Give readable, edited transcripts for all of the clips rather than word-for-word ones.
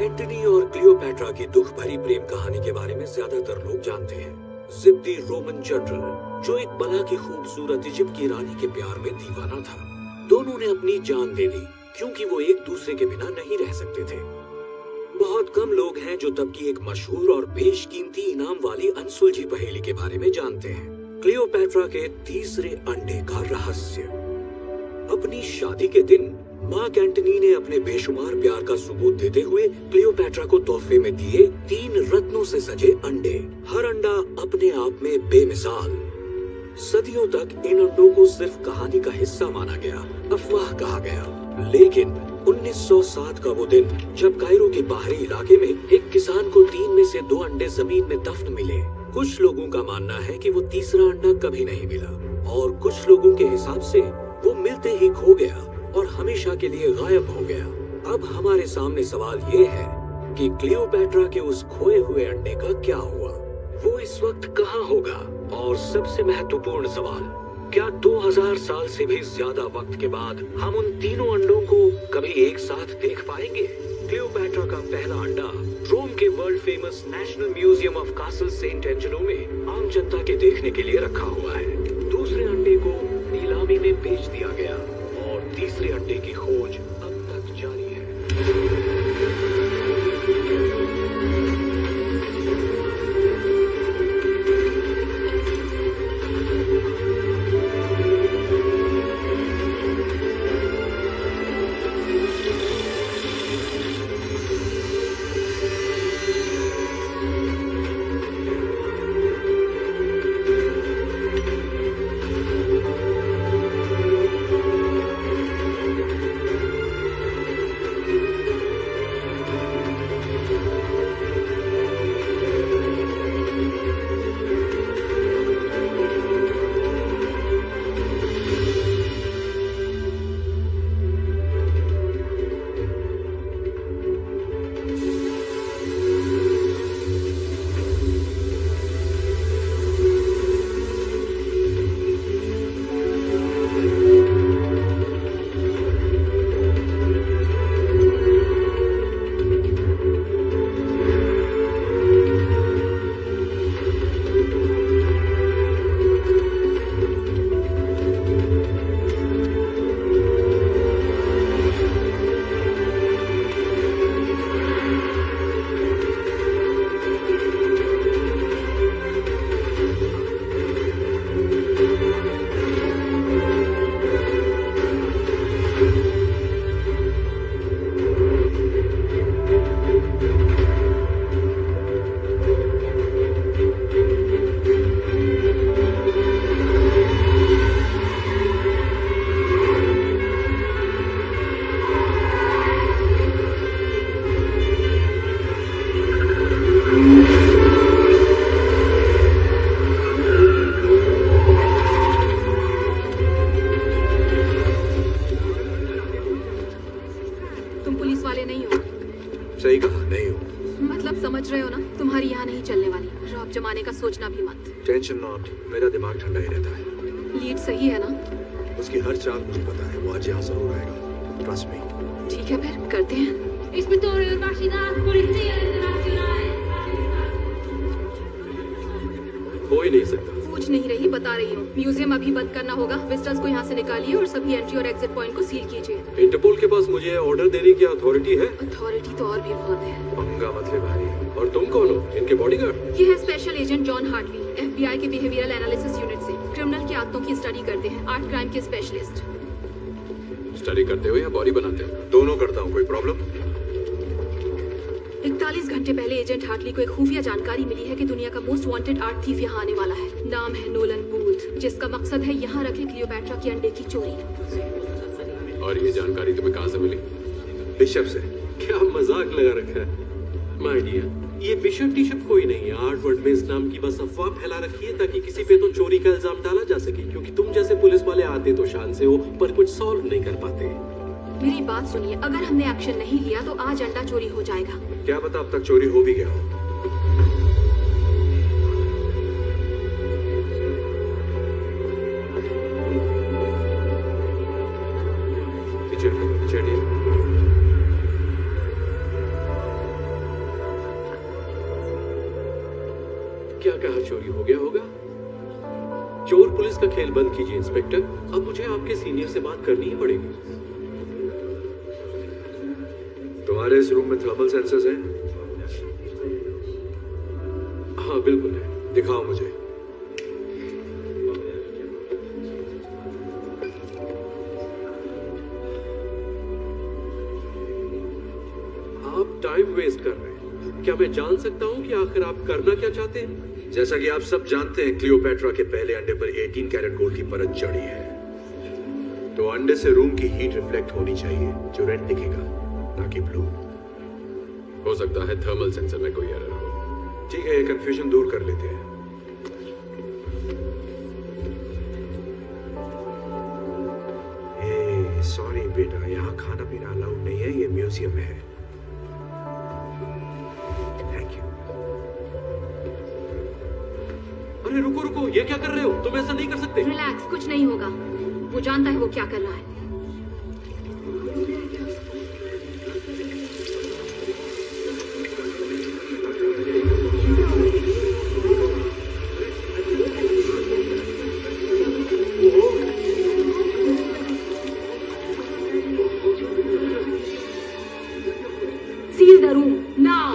Antony और Cleopatra की दुख भरी प्रेम कहानी के बारे में ज्यादातर लोग जानते हैं। जिद्दी रोमन जनरल जो एक बला की खूबसूरत इजिप्ट की रानी के प्यार में दीवाना था। दोनों ने अपनी जान दे दी क्योंकि वो एक दूसरे के बिना नहीं रह सकते थे। बहुत कम लोग हैं जो तब की एक मशहूर और बेशकीमती इनाम वाली अनसुलझी पहेली के बारे में जानते हैं, क्लियोपैट्रा के तीसरे अंडे का रहस्य। अपनी शादी के दिन मार्क एंटनी ने अपने बेशुमार प्यार का सबूत देते हुए क्लियोपैट्रा को तोहफे में दिए 3 रत्नों से सजे अंडे। हर अंडा अपने आप में बेमिसाल। सदियों तक इन अंडों को सिर्फ कहानी का हिस्सा माना गया, अफवाह कहा गया। लेकिन 1907 का वो दिन जब कायरो के बाहरी इलाके में एक किसान को 3 में से 2 अंडे जमीन में दफन मिले। कुछ लोगों का मानना है कि वो तीसरा अंडा कभी नहीं मिला और कुछ लोगों के हिसाब से वो मिलते ही खो गया और हमेशा के लिए गायब हो गया। अब हमारे सामने सवाल ये है कि क्लियोपैट्रा के उस खोए हुए अंडे का क्या हुआ, वो इस वक्त कहाँ होगा? और सबसे महत्वपूर्ण सवाल, क्या 2000 साल से भी ज्यादा वक्त के बाद हम उन तीनों अंडों को कभी एक साथ देख पाएंगे? क्लियोपैट्रा का पहला अंडा रोम के world famous national museum of Castel Sant'Angelo में आम जनता के देखने के लिए रखा हुआ है। दूसरे अंडे को नीलामी में बेच दिया गया और तीसरे अंडे की खोज अब तक जारी है। सही कहा, नहीं हूँ। मतलब समझ रहे हो ना, तुम्हारी यहाँ नहीं चलने वाली। रॉब जमाने का सोचना भी मत। टेंशन नॉट, मेरा दिमाग ठंडा ही रहता है। लीड सही है ना? उसकी हर चाल मुझे पता है, वो आज यहाँ जरूर आएगा। Trust me. ठीक है फिर करते हैं। Ispettore Urbacidad, Polizia Internazionale। हो ही नहीं सकता। पूछ नहीं रही, बता रही हूँ। म्यूजियम अभी बंद करना होगा। विजिटर्स को यहाँ से निकालिए और सभी एंट्री और एग्जिट पॉइंट को सील कीजिए। इंटरपोल के पास मुझे ऑर्डर देने की अथॉरिटी है? अथॉरिटी तो और भी बहुत है। पंगा मत ले भाई। और तुम कौन हो? इनके बॉडीगार्ड? ये है special agent John Hartley, FBI के बिहेवियरल एनालिसिस यूनिट से। क्रिमिनल की आदतों की स्टडी करते हैं, आर्ट क्राइम के स्पेशलिस्ट। स्टडी करते हो या बॉडी बनाते हो? दोनों करता हूँ। कोई प्रॉब्लम? 41 घंटे पहले एजेंट हार्टली को एक खुफिया जानकारी मिली है कि दुनिया का मोस्ट वांटेड आर्ट थीफ यहाँ आने वाला है। नाम है नोलन बूथ, जिसका मकसद है यहाँ रखे क्लियोपैट्रा के अंडे की चोरी। और ये जानकारी तुम्हें कहाँ से मिली? बिशप से। क्या मजाक लगा रखा है? माय डियर, ये बिशप टिशप कोई नहीं है। आर्ट वर्ल्ड में इस नाम की बस अफवाह फैला रखी है ताकि किसी पे तो चोरी का इल्जाम डाला जा सके, क्योंकि तुम जैसे पुलिस वाले आते तो शान से हो पर कुछ सॉल्व नहीं कर पाते। मेरी बात सुनिए, अगर हमने एक्शन नहीं लिया तो आज अंडा चोरी हो जाएगा। क्या पता अब तक चोरी हो भी गया हो। चोरी हो गया होगा। चोर पुलिस का खेल बंद कीजिए इंस्पेक्टर, अब मुझे आपके सीनियर से बात करनी ही पड़ेगी। तुम्हारे इस रूम में थर्मल सेंसर्स हैं? हाँ बिल्कुल है। दिखाओ मुझे। आप टाइम वेस्ट कर रहे हैं। क्या मैं जान सकता हूं कि आखिर आप करना क्या चाहते हैं? जैसा कि आप सब जानते हैं, क्लियोपेट्रा के पहले अंडे पर 18 कैरेट गोल्ड की परत चढ़ी है, तो अंडे से रूम की हीट रिफ्लेक्ट होनी चाहिए, जो रेड दिखेगा, ना कि ब्लू। हो सकता है थर्मल सेंसर में कोई एरर हो। ठीक है, ये कंफ्यूजन दूर कर लेते हैं। सॉरी बेटा, यहाँ खाना पीना अलाउड नहीं है, ये म्यूजियम है। Thank you. अरे रुको रुको, ये क्या कर रहे हो? तुम ऐसा नहीं कर सकते। रिलैक्स, कुछ नहीं होगा। वो जानता है वो क्या कर रहा है। Seal the room now.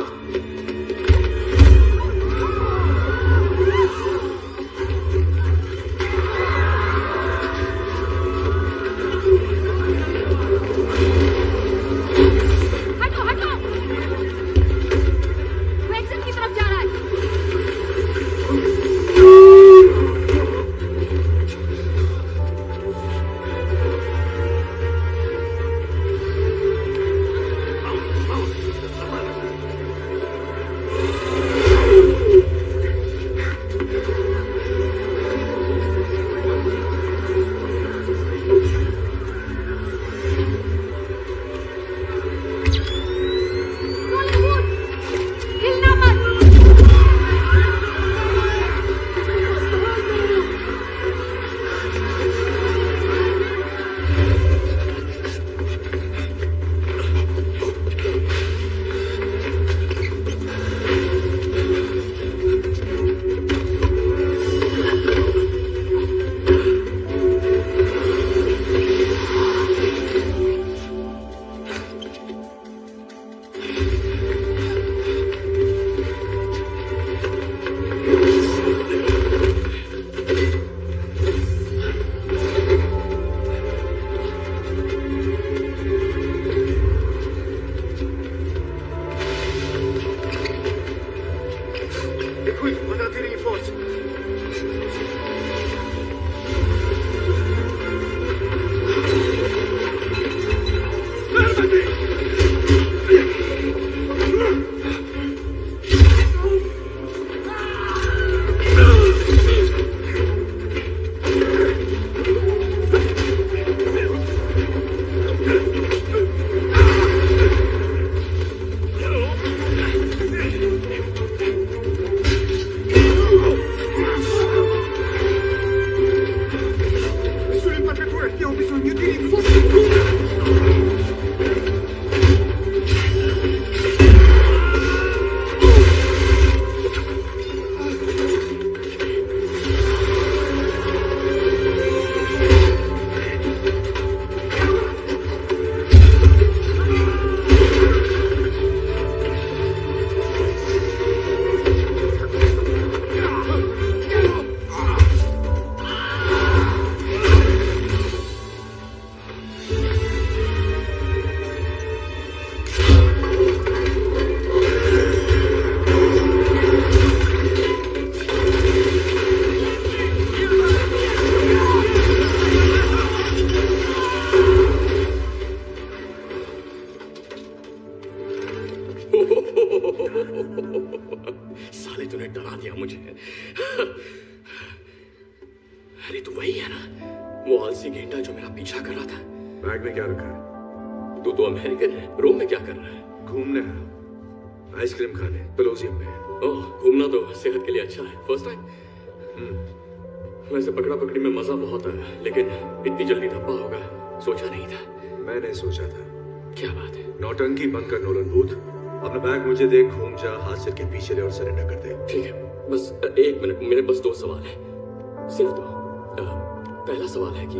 हटो हटो, वो एग्जिट की तरफ जा रहा है। हिलना मत। साले तूने डरा दिया मुझे। अरे तू वही है ना, वो आलसी गेंडा जो मेरा पीछा कर रहा था। बैग में क्या रखा है? तू तो अमेरिकन है, रोम में क्या कर रहा है? घूमने है, आइसक्रीम खाने, कोलोसियम में। ओह, घूमना तो सेहत के लिए अच्छा है। First time? वैसे पकड़ा पकड़ी में मजा बहुत आया, लेकिन इतनी जल्दी धब्बा होगा सोचा नहीं था। मैंने सोचा था। क्या बात है? नौटंकी बंद कर नोलन बूथ। अपना बैग मुझे दे, घूम जा, हाथ सिर के पीछे ले और सरेंडर कर दे। ठीक है। बस एक मिनट, मेरे बस 2 सवाल है, सिर्फ 2। पहला सवाल है कि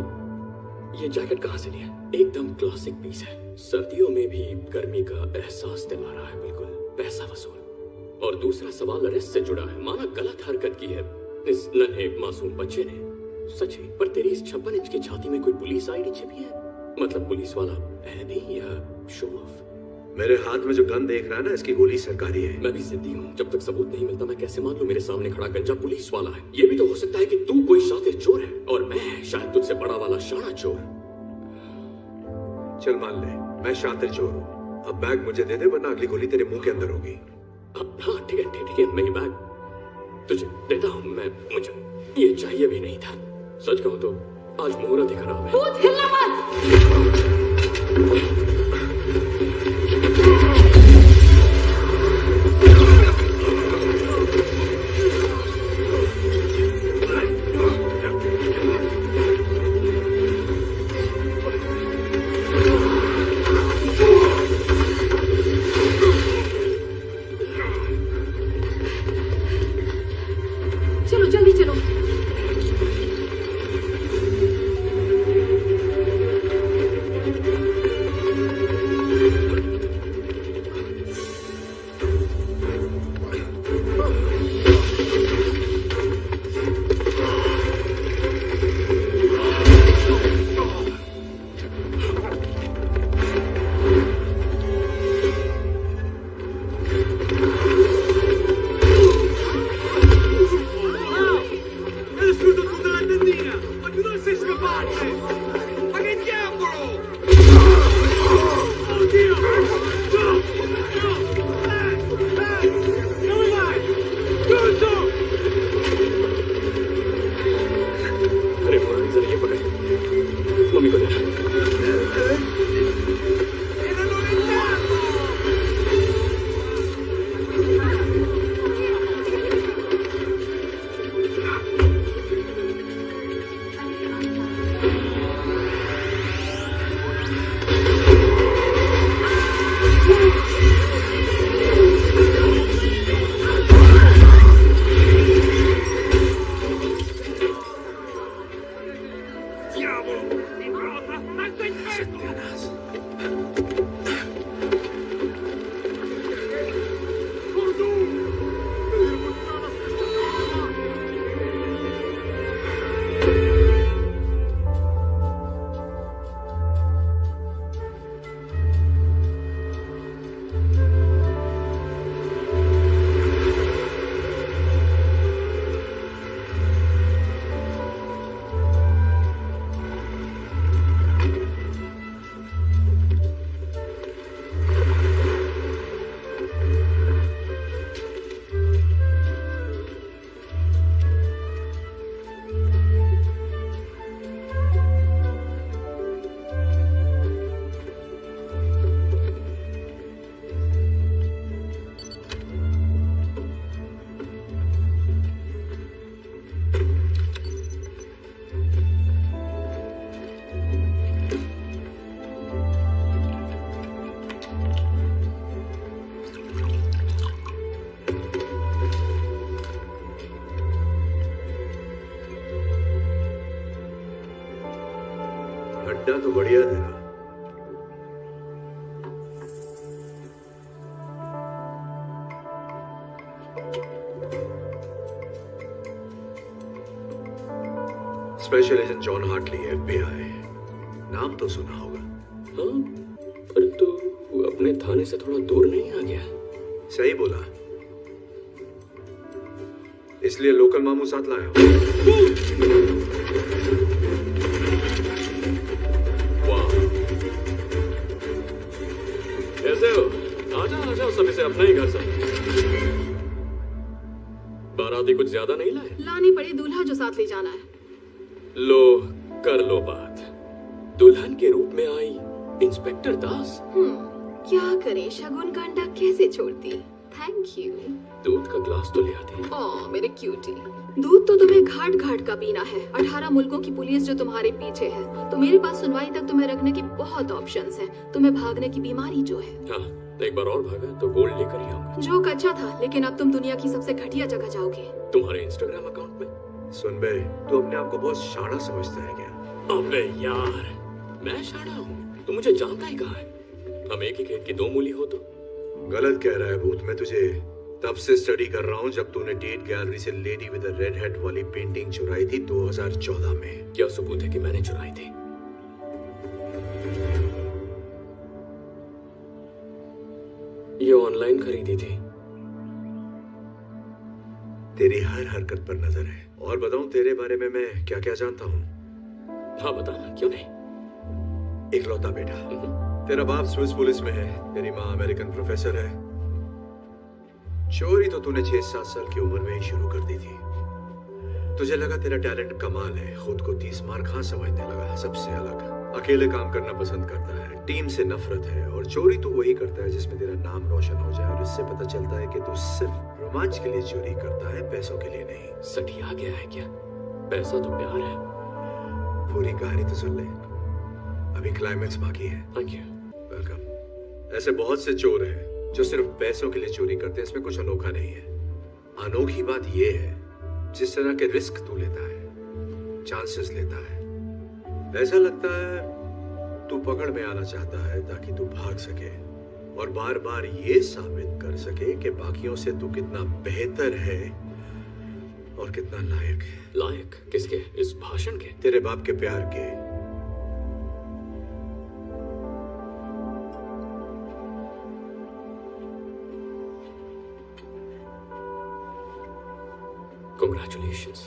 ये जैकेट कहाँ से लिया? एकदम क्लासिक पीस है, सर्दियों में भी गर्मी का एहसास दिला रहा है, बिल्कुल पैसा वसूल। और दूसरा सवाल अरेस्ट से जुड़ा है। माना गलत हरकत की है इस नन्हे मासूम बच्चे ने, सच है, पर तेरी इस 56 इंच की छाती में कोई पुलिस आईडी छिपी है? मतलब पुलिस वाला है भी या शो ऑफ? मेरे हाथ में जो गन देख रहा है ना, इसकी गोली सरकारी है। मैं भी जिद्दी हूँ, जब तक सबूत नहीं मिलता मैं कैसे मान लूं मेरे सामने खड़ा गंजा पुलिस वाला है? ये भी तो हो सकता है कि तू कोई शातिर चोर है और मैं शायद तुझसे बड़ा वाला शाना चोर। चल मान ले मैं शातिर चोर हूँ। अब बैग मुझे दे दे, वरना अगली गोली तेरे मुंह के अंदर होगी। हाँ ठीक है, मैं ये बैग तुझे देता हूँ। मुझे ये चाहिए भी नहीं था, सच कहूँ तो आज मुहूर्त ही खराब है। भूत, हिलना मत। चलो जल्दी चलो। अरे पुरानी जरा ये पकड़, मम्मी को दे। अड्डा तो बढ़िया देगा। Special agent John Hartley, FBI। नाम तो सुना होगा। हाँ, पर तू अपने थाने से थोड़ा दूर नहीं आ गया? सही बोला, इसलिए लोकल मामू साथ लाया हूं। कैसे हो? आजा सभी से अपना ही घर से। बाराती कुछ ज्यादा नहीं लाए? लानी पड़े दूल्हा जो साथ ले जाना है। लो कर लो बात। दुल्हन के रूप में आई इंस्पेक्टर दास। क्या करे, शगुन का अंडा कैसे छोड़ती। Thank you. दूध का ग्लास तो ले आती। ओह मेरे क्यूटी, दूध तो तुम्हें घाट घाट का पीना है। 18 मुल्कों की पुलिस जो तुम्हारे पीछे है, तो मेरे पास सुनवाई तक तुम्हें रखने की बहुत ऑप्शंस हैं। तुम्हें भागने की बीमारी जो है। हाँ, एक बार और भागा तो गोल्ड लेकर ही आऊंगा। जोक अच्छा था, लेकिन अब तुम दुनिया की सबसे घटिया जगह जाओगे। तुम्हारे इंस्टाग्राम अकाउंट में। सुन बे, तू अपने आप को बहुत शाना समझता है क्या? अबे यार, मैं शाना हूँ? तू मुझे जानता ही कहाँ है? हम एक ही खेत की दो मूली हो तो। गलत कह रहा है भूत। मैं तुझे तब से स्टडी कर रहा हूँ जब तूने टेट गैलरी से लेडी विद रेड हेड वाली पेंटिंग चुराई थी 2014 में। क्या सबूत है कि मैंने चुराई थी? ये ऑनलाइन खरीदी थी। तेरी हर हरकत पर नजर है। और बताऊं तेरे बारे में मैं क्या क्या जानता हूँ? हाँ बताना, क्यों नहीं। इकलौता बेटा। तेरा बाप स्विस पुलिस में है, तेरी माँ अमेरिकन प्रोफेसर है। चोरी तो तूने 6-7 साल की उम्र में ही शुरू कर दी थी। तुझे लगा तेरा टैलेंट कमाल है, खुद को 30 मार खां समझने लगा। सबसे अलग, अकेले काम करना पसंद करता है, टीम से नफरत है, और चोरी तू वही करता है जिसमें तेरा नाम रोशन हो जाए। और इससे पता चलता है कि तू सिर्फ रोमांच के लिए चोरी करता है, पैसों के लिए नहीं। सठिया गया है क्या? पैसा तो प्यार है। पूरी कहानी तो सुन ले, अभी क्लाइमेक्स बाकी है। Thank you. वेलकम। ऐसे बहुत से चोर हैं जो सिर्फ पैसों के लिए चोरी करते हैं, इसमें कुछ अनोखा नहीं है। अनोखी बात यह है जिस तरह के रिस्क तू लेता है, चांसेस लेता है। ऐसा लगता है तू पकड़ में आना चाहता है ताकि तू भाग सके और बार बार ये साबित कर सके कि बाकियों से तू कितना बेहतर है और कितना लायक है। लायक किसके? इस भाषण के? तेरे बाप के प्यार के। Congratulations।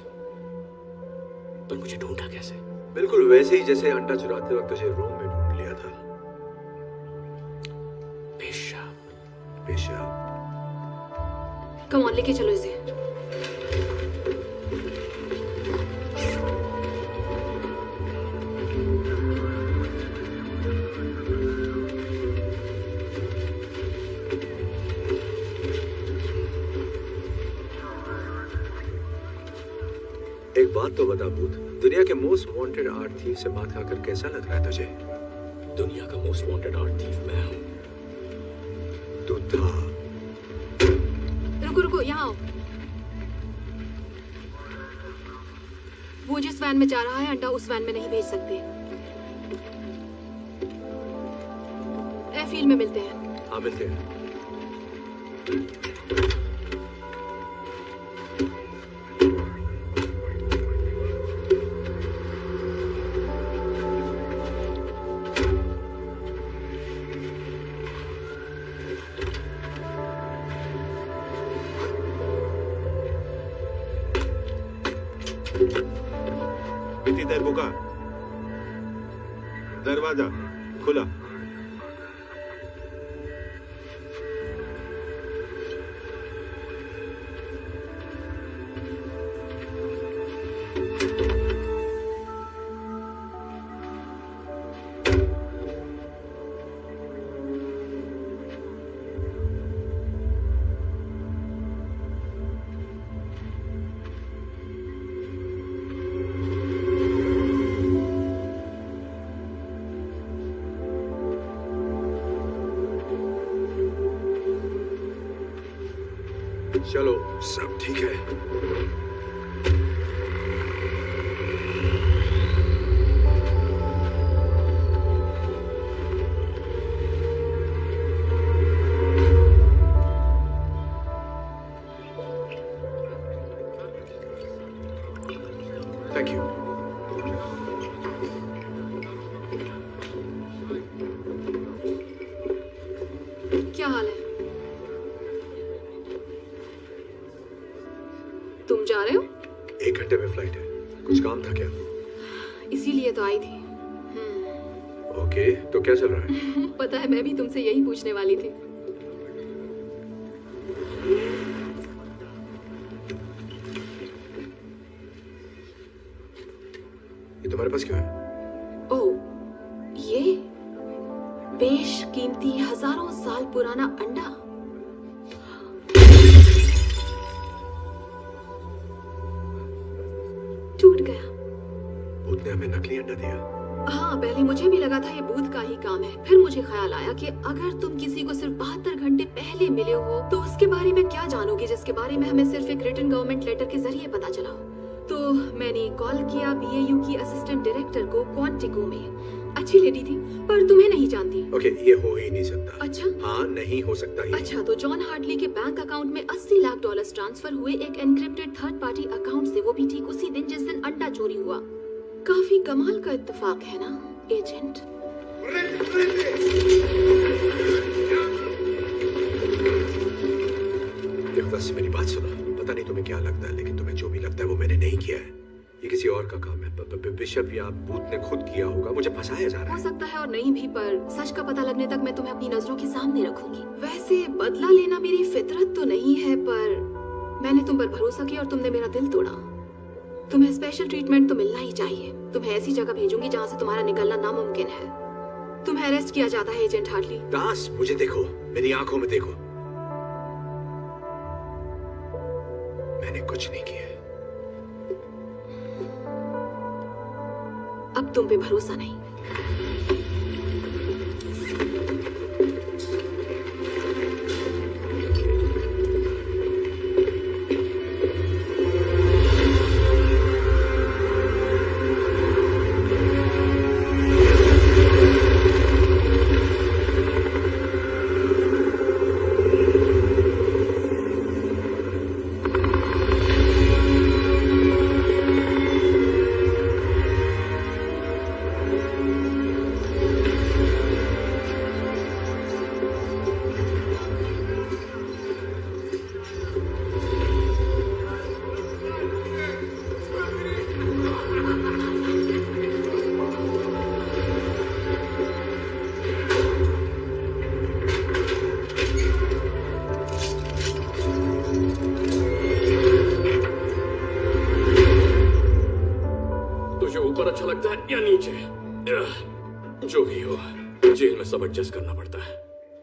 पर मुझे ढूंढा कैसे? बिल्कुल वैसे ही जैसे अंडा चुराते वक्त तुझे रोम में ढूंढ लिया था। पेशाब। पेशाब। कम ऑन, लेके चलो इसे। एक बात तो बता भूत, दुनिया के मोस्ट वांटेड आर्ट थीफ से बात खाकर कैसा लग रहा है तुझे? दुनिया का मोस्ट वांटेड आर्ट थीफ मैं हूं। तू था। रुको रुको, यहाँ आओ। वो जिस वैन में जा रहा है, अंडा उस वैन में नहीं भेज सकते। एयरफील्ड में मिलते हैं। हाँ मिलते हैं। का दरवाजा खुला। चलो सब ठीक है। Thank you. क्या हाल है? तुम जा रहे हो? 1 घंटे में फ्लाइट है। कुछ काम था क्या? इसीलिए तो आई थी। ओके, तो क्या चल रहा है? पता है, मैं भी तुमसे यही पूछने वाली थी। ये तुम्हारे पास क्यों है? ओह, ये बेशकीमती हजारों साल पुराना अंडा। टूट गया। भूत ने हमें नकली अंडा दिया। हाँ, पहले मुझे भी लगा था ये बूथ का ही काम है। फिर मुझे ख्याल आया कि अगर तुम किसी को सिर्फ 72 घंटे पहले मिले हो तो उसके बारे में क्या जानोगे जिसके बारे में हमें सिर्फ एक रिटन गवर्नमेंट लेटर के जरिए पता चला हो। तो मैंने कॉल किया BAU की असिस्टेंट डायरेक्टर को क्वांटिको में। अच्छी लेडी थी पर तुम्हें नहीं जानती। ओके, ये हो ही नहीं सकता। अच्छा, हाँ, नहीं हो सकता ये। अच्छा, तो जॉन हार्टली के बैंक अकाउंट में $80 लाख ट्रांसफर हुए एक एनक्रिप्टेड थर्ड पार्टी अकाउंट से, वो भी ठीक उसी दिन जिस दिन अंडा चोरी हुआ। काफी कमाल का इत्तेफाक है ना एजेंट? देवदास, मेरी बात सुनो। पता नहीं तुम्हें क्या लगता है, लेकिन तुम्हें जो भी लगता है वो मैंने नहीं किया है। ये किसी और का काम है। बिशप या बूथ ने खुद किया होगा। मुझे फंसाया जा रहा हो है। सकता है और नहीं भी, पर सच का पता लगने तक मैं तुम्हें अपनी नजरों के सामने रखूंगी। वैसे बदला लेना मेरी फितरत तो नहीं है, पर मैंने तुम पर भरोसा किया और तुमने मेरा दिल तोड़ा। तुम्हें स्पेशल ट्रीटमेंट तो मिलना ही चाहिए। तुम्हें ऐसी जगह भेजूंगी जहाँ से तुम्हारा निकलना नामुमकिन है। तुम्हें अरेस्ट किया जाता है एजेंट हार्टली। दास, मुझे देखो, मेरी आंखों में देखो। मैंने कुछ नहीं किया। अब तुम पे भरोसा नहीं। अच्छा लगता है या नीचे, जो भी हो, जेल में सब एडजस्ट करना पड़ता है।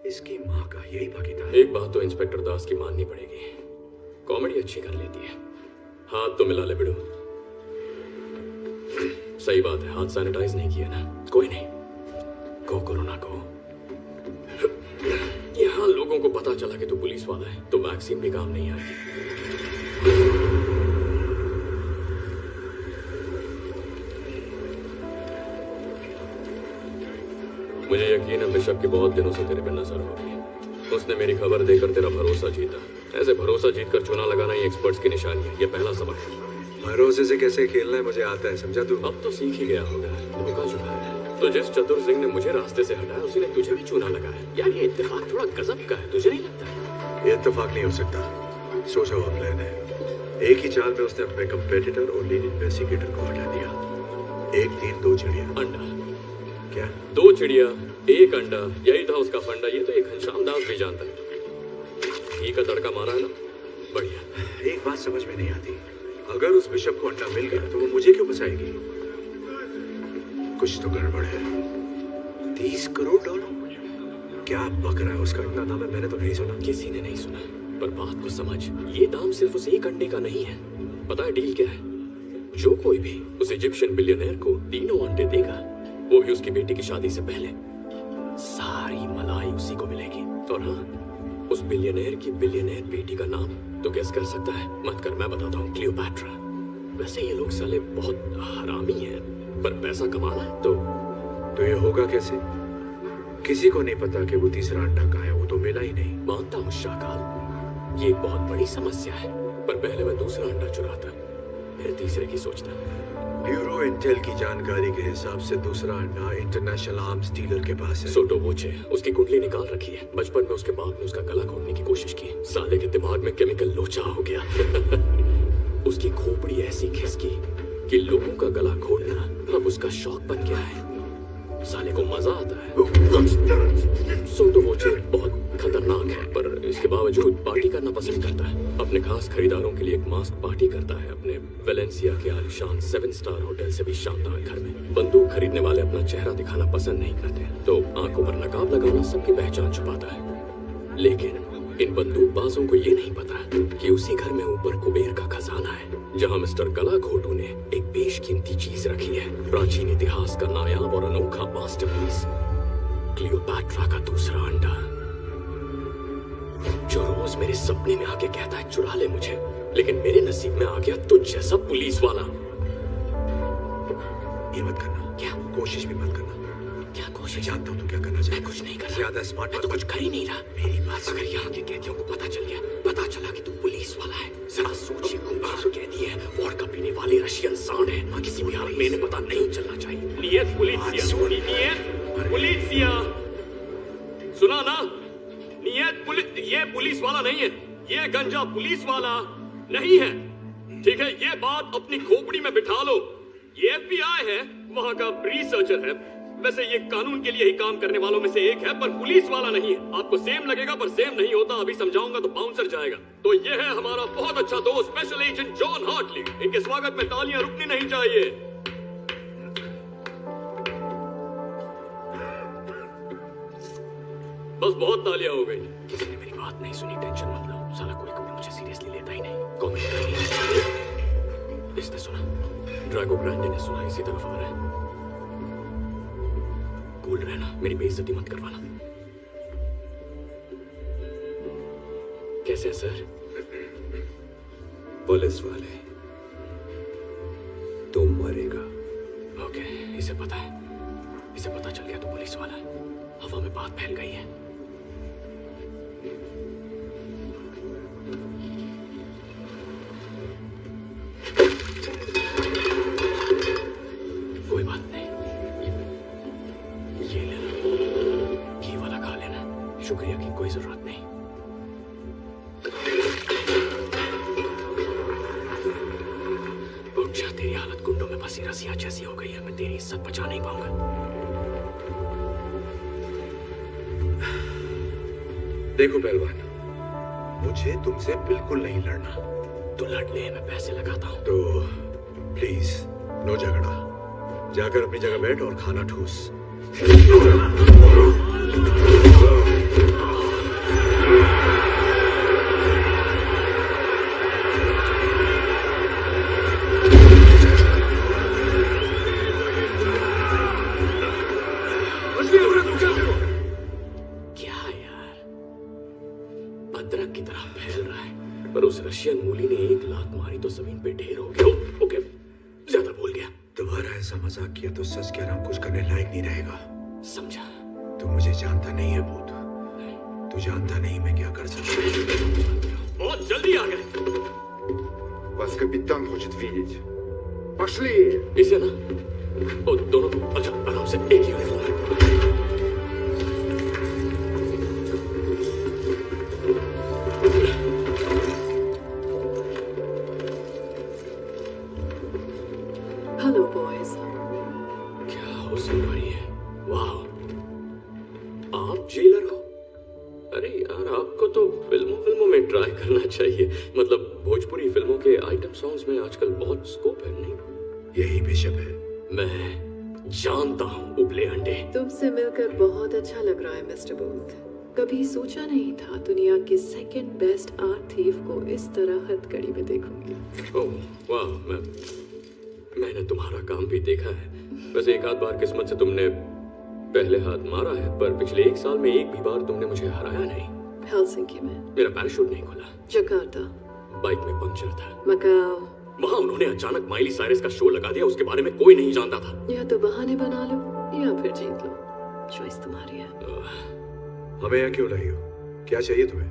इसकी माँ का यही भागीदार। एक बात तो इंस्पेक्टर दास की माननी पड़ेगी, कॉमेडी अच्छी कर लेती है। हाथ तो मिला ले बिड़ू। सही बात है, हाथ सैनिटाइज नहीं किया ना। कोई नहीं, गो कोरोना को। यहाँ लोगों को पता चला कि तू पुलिस वाला है तो वैक्सीन भी काम नहीं आएगी। मुझे यकीन है बिशप की बहुत दिनों से तेरे पे नजर होगी। उसने मेरी खबर देकर तेरा भरोसा जीता। ऐसे भरोसा जीतकर चूना लगाना ही एक्सपर्ट्स की निशानी है। ये पहला सबक है। भरोसे से कैसे खेलना है मुझे आता है, समझा तू? अब तो सीख ही गया होगा। धोखा चुकाया तो जिस चतुर सिंह ने मुझे रास्ते से हटाया उसी ने तुझे भी चूना लगाया। यार ये इत्तेफाक थोड़ा गजब का है, तुझे नहीं लगता? ये इत्तेफाक नहीं हो सकता। सोचा हुआ प्लान है। एक ही चाल में उसने अपने कंपेटिटर और लीड इन्वेस्टिगेटर को हटा दिया। एक तीर दो चिड़िया। अंडा क्या? दो चिड़िया एक अंडा, यही था उसका फंडा। ये तो एक घनश्याम दास भी जानता है। घी का तड़का मारा है ना, बढ़िया। एक बात समझ में नहीं आती, अगर उस बिशप को अंडा मिल गया तो वो मुझे क्यों फंसाएगी? कुछ तो गड़बड़ है। 30 करोड़ डॉलर? क्या बक रहा है? उसका इतना दाम है, मैंने तो नहीं सुना। किसी ने नहीं सुना, पर बात को समझ। ये दाम सिर्फ उस एक अंडे का नहीं है। पता है डील क्या है? जो कोई भी उस इजिप्शियन बिलियनर को तीनों अंडे देगा, वो भी उसकी बेटी की शादी से पहले, सारी मलाई उसी को मिलेगी। और हाँ, उस बिलियनर की बिलियनर बेटी का नाम तो गेस कर सकता है? मत कर, मैं बताता हूँ, क्लियोपैट्रा। वैसे ये लोग साले बहुत हरामी हैं, पर पैसा कमाना है तो ये होगा कैसे? किसी को नहीं पता कि वो तीसरा अंडा कहाँ है, वो तो मिला ही नहीं। मानता हूँ शाकाल, ये एक बहुत बड़ी समस्या है, पर पहले मैं दूसरा अंडा चुराता, फिर तीसरे की सोचता। ब्यूरो इंटेल की जानकारी के हिसाब से दूसरा अंडा इंटरनेशनल आर्म्स डीलर के पास है। सोटो वोचे उसकी कुंडली निकाल रखी है। बचपन में उसके बाप ने उसका गला घोटने की कोशिश की, साले के दिमाग में केमिकल लोचा हो गया। उसकी खोपड़ी ऐसी खिसकी कि लोगों का गला घोटना अब उसका शौक बन गया है। साले को मजा आता है। सोटो वोचे बहुत खतरनाक है, पर इसके बावजूद पार्टी करना पसंद करता है। अपने खास खरीदारों के लिए एक मास्क पार्टी करता है अपने वेलेंसिया के आलीशान 7 स्टार होटल से भी शानदार घर में। बंदूक खरीदने वाले अपना चेहरा दिखाना पसंद नहीं करते, तो आंखों पर नकाब लगाना सबकी पहचान छुपाता है। लेकिन इन बंदूकबाजों को ये नहीं पता कि उसी घर में ऊपर कुबेर का खजाना है, जहां मिस्टर गलाघोटू ने एक बेशकीमती चीज रखी है, प्राचीन इतिहास का नायाब और अनोखा मास्टरपीस, क्लियोपैट्रा का दूसरा अंडा, जो रोज मेरे सपने में आके कहता है चुरा ले मुझे, लेकिन मेरे नसीब में आ गया तुझ जैसा पुलिस वाला। ये मत करना। क्या? कोशिश भी मत करना। क्या कोशिश? मैं जानता हूँ तू क्या करना चाहता है। मैं कुछ नहीं कर रहा। ज्यादा स्मार्ट मैं तो कुछ कर ही नहीं रहा। मेरी बात अगर यहाँ के कैदियों को पता चल गया, पता चला कि तू पुलिस वाला है, जरा सोच, ये गुलाम कैदी है, वोडका पीने वाले रशियन सांड है, किसी भी हाल में इन्हें पता नहीं चलना चाहिए। नियत पुलिसिया, सुना ना? नियत ये पुलिस वाला नहीं है, ये गंजा पुलिस वाला नहीं है, ठीक है? ये बात अपनी खोपड़ी में बिठा लो। ये FBI है, वहाँ का रिसर्चर है, वैसे ये कानून के लिए ही काम करने वालों में से एक है, पर पुलिस वाला नहीं है। आपको सेम लगेगा पर सेम नहीं होता, अभी समझाऊंगा तो बाउंसर जाएगा। तो ये है हमारा बहुत अच्छा दोस्त स्पेशल एजेंट जॉन हार्टली। इनके स्वागत में तालियां रुकनी नहीं चाहिए। बस बहुत तालियां हो गई। किसी ने मेरी बात नहीं सुनी, टेंशन मत लो, साला कोई कभी मुझे सीरियसली लेता ही नहीं। कमेंट करनी। इसने सुना, ड्रैगो ग्रैंडे ने सुना, इसी तरफ आ रहा है। कूल रहना, मेरी बेइज्जती मत करवाना। कैसे है सर? पुलिस वाले, तुम मरेगा। ओके, इसे पता है, इसे पता चल गया तो पुलिस वाला है। हवा में बात फैल गई है। कोई बात नहीं, ये ले लो, ये वाला खा लेना, शुक्रिया की कोई जरूरत नहीं। उठ जा, तेरी हालत गुंडों में फंसी रसिया जैसी हो गई है, मैं तेरी इज्जत बचा नहीं पाऊंगा। देखो पहलवान, मुझे तुमसे बिल्कुल नहीं लड़ना। तो लड़ ले, मैं पैसे लगाता हूँ। तो प्लीज नो झगड़ा, जाकर अपनी जगह बैठ और खाना ठूस। अदरक की तरह फैल रहा है, पर उस रशियन मूली ने एक लात मारी तो जमीन पे ढेर हो गया। ओके, ज्यादा बोल गया। दोबारा ऐसा मजाक किया तो सच कह रहा हूं, कुछ करने लायक नहीं रहेगा। समझा? तू मुझे जानता नहीं है भूत, तू जानता नहीं मैं क्या कर सकता हूं। बहुत जल्दी आ गए। Вас капитан хочет видеть. Пошли! इसे ना, ओ दोनों को अच्छा आराम से, एक यूनिफॉर्म। Hello boys. क्या हो सुनवाई है? वाह, आप जेलर हो? अरे यार, आपको तो फिल्मों में ट्राई करना चाहिए। मतलब भोजपुरी फिल्मों के आइटम सॉन्ग्स में आजकल बहुत स्कोप है, नहीं? यही बिशप है। मैं जानता हूँ उबले अंडे। तुमसे मिलकर बहुत अच्छा लग रहा है मिस्टर बूथ। कभी सोचा नहीं था दुनिया के सेकंड बेस्ट आर्ट थीफ को इस तरह हथकड़ी में देखूंगी। ओह वाह, मैंने तुम्हारा काम भी देखा है। वैसे एक आध बार किस्मत से तुमने पहले हाथ मारा है, पर पिछले 1 साल में एक भी बार तुमने मुझे हराया नहीं। हेलसिंकी में। मेरा पैराशूट नहीं खुला। जकार्ता। बाइक में पंचर था। मकाओ। वहाँ उन्होंने अचानक माइली साइरस का शो लगा दिया, उसके बारे में कोई नहीं जानता था। या तो बहाने बना लो या फिर जीत लो, चॉइस तुम्हारी है। हमें यहाँ क्यों लाई हो? क्या चाहिए तुम्हें?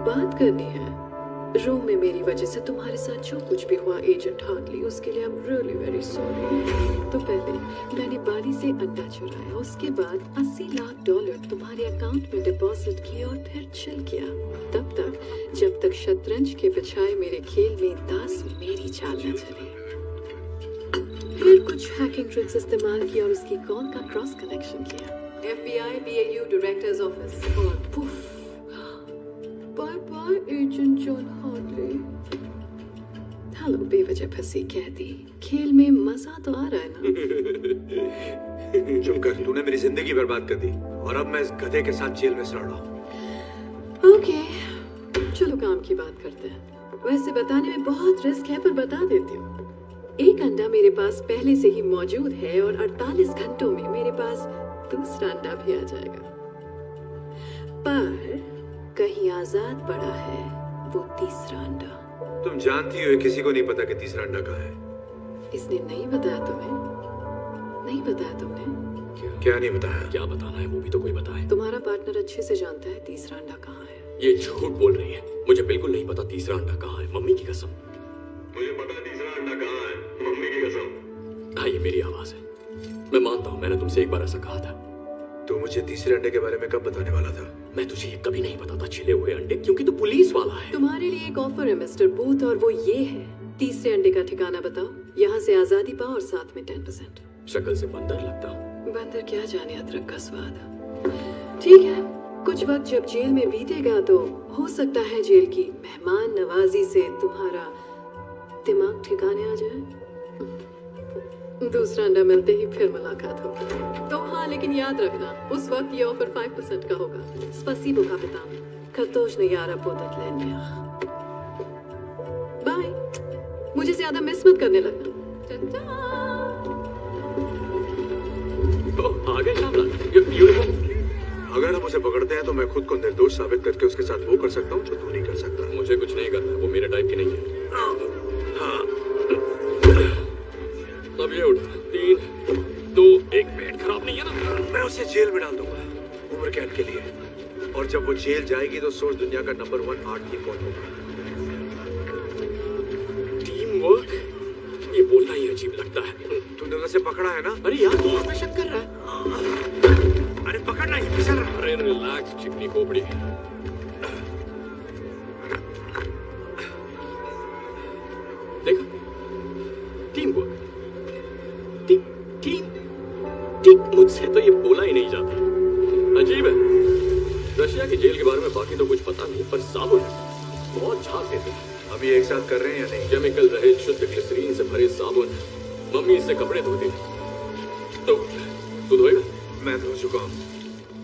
बात करनी है। रूम में मेरी वजह से तुम्हारे साथ जो कुछ भी हुआ एजेंट हार्टली, उसके लिए I am really very sorry. तो पहले मैंने बाली से अंडा चुराया, उसके बाद $80 लाख तुम्हारे अकाउंट में डिपॉजिट किया और फिर चिल किया, तब तक जब तक शतरंज के बजाय मेरे खेल में दास मेरी चाल न चले। फिर कुछ हैकिंग ट्रिक्स इस्तेमाल किया और उसकी कॉल का क्रॉस कनेक्शन किया। FBI BAU डायरेक्टर्स ऑफिस और पुफ, bye bye agent John Hartley. Hello बेवजह फंसी कैदी, खेल में मजा तो आ रहा है ना? चुप कर, तूने मेरी जिंदगी बर्बाद कर दी और अब मैं इस गधे के साथ जेल में सड़ रहा हूँ। ओके, चलो काम की बात करते हैं। वैसे बताने में बहुत रिस्क है, पर बता देती हूँ। एक अंडा मेरे पास पहले से ही मौजूद है और 48 घंटों में मेरे पास दूसरा अंडा भी आ जाएगा। पर कहीं आजाद पड़ा है वो तीसरा अंडा। तुम जानती हो किसी को नहीं पता कि तीसरा अंडा कहाँ है। इसने नहीं बताया तुम्हें? नहीं बताया तुमने? क्या नहीं बताया? क्या बताना है वो भी तो कोई बताए। तुम्हारा पार्टनर अच्छे से जानता है तीसरा अंडा कहाँ है। ये झूठ बोल रही है, मुझे बिल्कुल नहीं पता तीसरा अंडा कहाँ है, मम्मी की कसम। मुझे पता है तीसरा अंडा कहाँ है, मम्मी की कसम। हाँ, ये मेरी आवाज है। मैं मानता हूँ मैंने तुमसे एक बार ऐसा कहा था। तू मुझे तीसरे अंडे के बारे में कब बताने वाला था? मैं तुझे ये कभी नहीं बताता छिले हुए अंडे, क्योंकि तू पुलिस वाला है। तुम्हारे लिए एक ऑफर है मिस्टर बूथ, और वो ये है, तीसरे अंडे का ठिकाना बताओ, यहाँ से आजादी पाओ और साथ में 10%। शक्ल से बंदर लगता हूँ। बंदर क्या जाने अदरक का स्वाद। ठीक है, कुछ वक्त जब जेल में बीतेगा तो हो सकता है जेल की मेहमान नवाजी से तुम्हारा दिमाग ठिकाने आ जाए। दूसरा अंडा मिलते ही फिर मुलाकात होगी। तो हाँ, लेकिन याद रखना उस वक्त ये ऑफर 5% का होगा। स्पसीबो कापितान, खतोश ने यारा पोतत लेनिया। बाय, मुझे ज्यादा मिस मत करने लगना। आगे यूनिफॉर्म। अगर हम उसे पकड़ते हैं तो मैं खुद को निर्दोष साबित करके उसके साथ वो कर सकता हूँ जो तू नहीं कर सकता। मुझे कुछ नहीं करना, वो मेरे टाइप की नहीं है। हाँ। अब ये उठा, 3, 2, 1, पेट खराब नहीं है ना? मैं उसे जेल में डाल दूंगा उम्र कैद के लिए, और जब वो जेल जाएगी तो सोच दुनिया का नंबर 1 आर्ट की कौन होगा। टीम वर्क, ये बोलना ही अजीब लगता है। तूने उसे पकड़ा है ना? अरे यार, तू मुझ पे शक कर रहा है। अरे पकड़ना ही, फिसल रहा। अरे रिलैक्स चिकनी खोपड़ी। देखा, टीम वर्क, टीम मुझसे तो ये बोला ही नहीं जाता। अजीब है। रशिया की जेल के बारे में बाकी तो कुछ पता नहीं, पर साबुन बहुत झाग देते हैं। हम ये एक साथ कर रहे हैं या नहीं? केमिकल रहित शुद्ध ग्लिसरीन से भरे साबुन, मम्मी इससे कपड़े धोती। तो तू धोएगा? मैं धो चुका हूँ।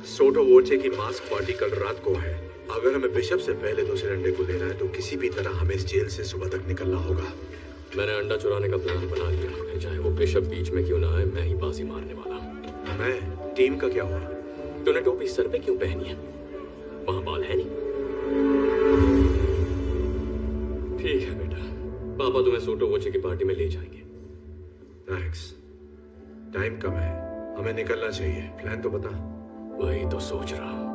सोटो वोचे की मास्क पार्टी कल रात को है। अगर हमें बिशप से पहले दूसरे अंडे को लेना है तो किसी भी तरह हमें इस जेल से सुबह तक निकलना होगा। मैंने अंडा चुराने का प्लान बना लिया, फिर चाहे वो बिशप बीच में क्यों ना आए, मैं ही बाजी मारने वाला हूँ। मैं टीम का क्या हुआ? तूने टोपी सर पे क्यों पहनी है? वहां बाल है नहीं? ठीक है बेटा, पापा तुम्हें सोटो वोचे की पार्टी में ले जाएंगे। थैंक्स। टाइम कम है, हमें निकलना चाहिए। प्लान तो बता। वही तो सोच रहा हूँ।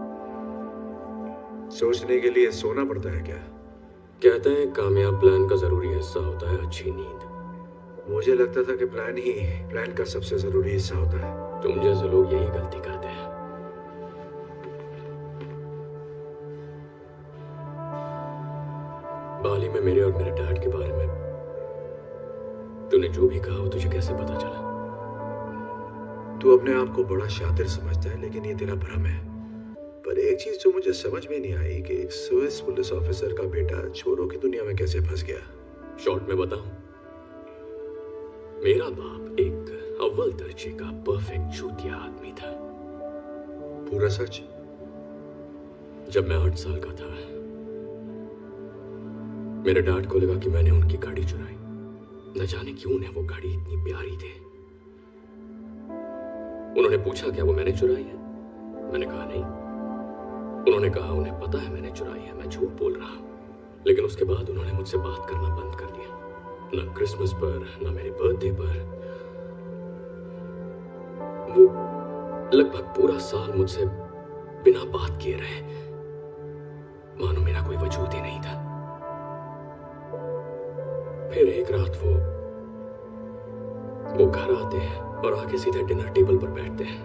सोचने के लिए सोना पड़ता है क्या? कहते हैं कामयाब प्लान का जरूरी हिस्सा होता है अच्छी नींद। मुझे लगता था कि प्लान का सबसे जरूरी हिस्सा होता है। तुम जैसे लोग यही गलती करते हैं। बाली में मेरे और मेरे डैड के बारे में तूने जो भी कहा वो तुझे कैसे पता चला? तू अपने आप को बड़ा शातिर समझता है, लेकिन ये तेरा भ्रम है। पर एक चीज जो मुझे समझ में नहीं आई कि एक स्विस पुलिस ऑफिसर का बेटा चोरों की दुनिया में कैसे फंस गया। शॉर्ट में बताऊं, मेरा बाप एक अव्वल दर्जे का परफेक्ट चूतिया आदमी था। पूरा सच? जब मैं 8 साल का था, मेरे डैड को लगा कि मैंने उनकी गाड़ी चुराई। न जाने क्यों उन्हें वो गाड़ी इतनी प्यारी थी। उन्होंने पूछा क्या वो मैंने चुराई है? मैंने कहा नहीं। उन्होंने कहा उन्हें पता है मैंने चुराई है, मैं झूठ बोल रहा हूं। लेकिन उसके बाद उन्होंने मुझसे बात करना बंद कर दिया। न क्रिसमस पर, न मेरे बर्थडे पर। वो लगभग पूरा साल मुझसे बिना बात किए रहे, मानो मेरा कोई वजूद ही नहीं था। फिर एक रात वो घर आते हैं और आके सीधे डिनर टेबल पर बैठते हैं,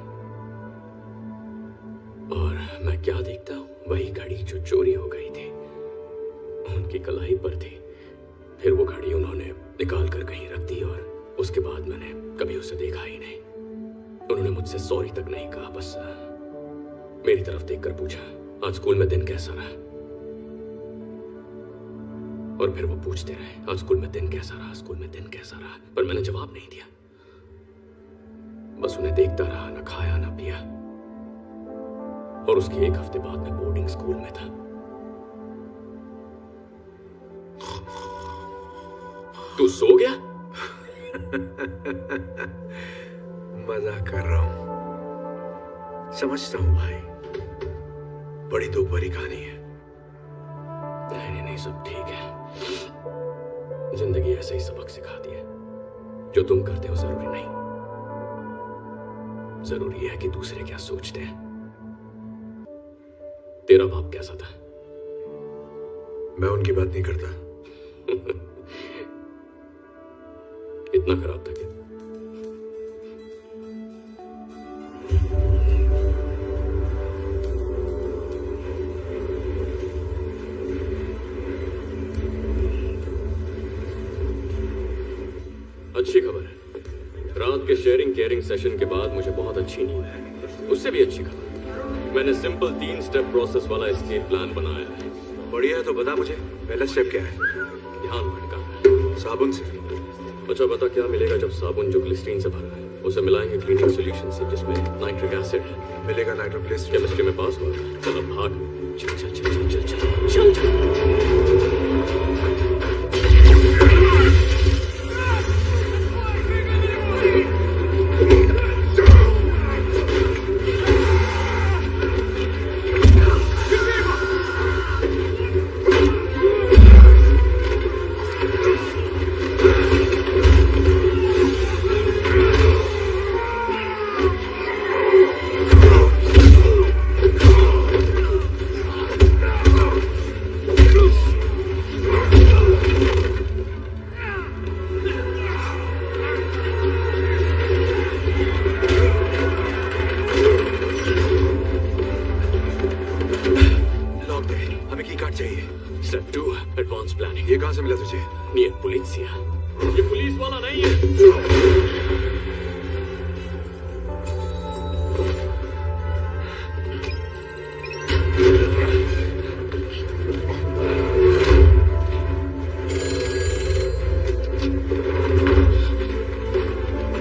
और मैं क्या देखता हूं, वही घड़ी जो चोरी हो गई थी उनकी कलाई पर थी। फिर वो घड़ी उन्होंने निकाल कर कहीं रख दी, और उसके बाद मैंने कभी उसे देखा ही नहीं। उन्होंने मुझसे सॉरी तक नहीं कहा, बस मेरी तरफ देखकर पूछा, आज स्कूल में दिन कैसा रहा? और फिर वो पूछते रहे, आज स्कूल में दिन कैसा रहा, स्कूल में दिन कैसा रहा? पर मैंने जवाब नहीं दिया, बस उन्हें देखता रहा, ना खाया ना पिया। और उसके 1 हफ्ते बाद मैं बोर्डिंग स्कूल में था। तू सो गया? मजाक कर रहा हूं। समझता हूं भाई, बड़ी दो भरी कहानी है। नहीं, सब ठीक है। जिंदगी ऐसे ही सबक सिखाती है। जो तुम करते हो जरूरी नहीं, जरूरी है कि दूसरे क्या सोचते हैं। तेरा बाप कैसा था? मैं उनकी बात नहीं करता। इतना खराब था क्या? अच्छी खबर है। रात के शेयरिंग केयरिंग सेशन के बाद मुझे बहुत अच्छी नींद है। उससे भी अच्छी खबर, मैंने सिंपल 3 स्टेप प्रोसेस वाला एस्केप प्लान बनाया है। बढ़िया है, तो बता मुझे पहला स्टेप क्या है? ध्यान भटका साबुन से। अच्छा बता, क्या मिलेगा जब साबुन जो ग्लिसरीन से भरा है उसे मिलाएंगे क्लीनिंग सॉल्यूशन से जिसमें नाइट्रिक एसिड है? मिलेगा नाइट्रोग्लिसरीन। केमिस्ट्री में पास हुआ? चल अब भाग। चल चल चल चल चल चल चल चल। Step 2, advanced planning. ये कहां से मिला तुझे? नहीं, पुलिसिया। ये पुलिस वाला नहीं है।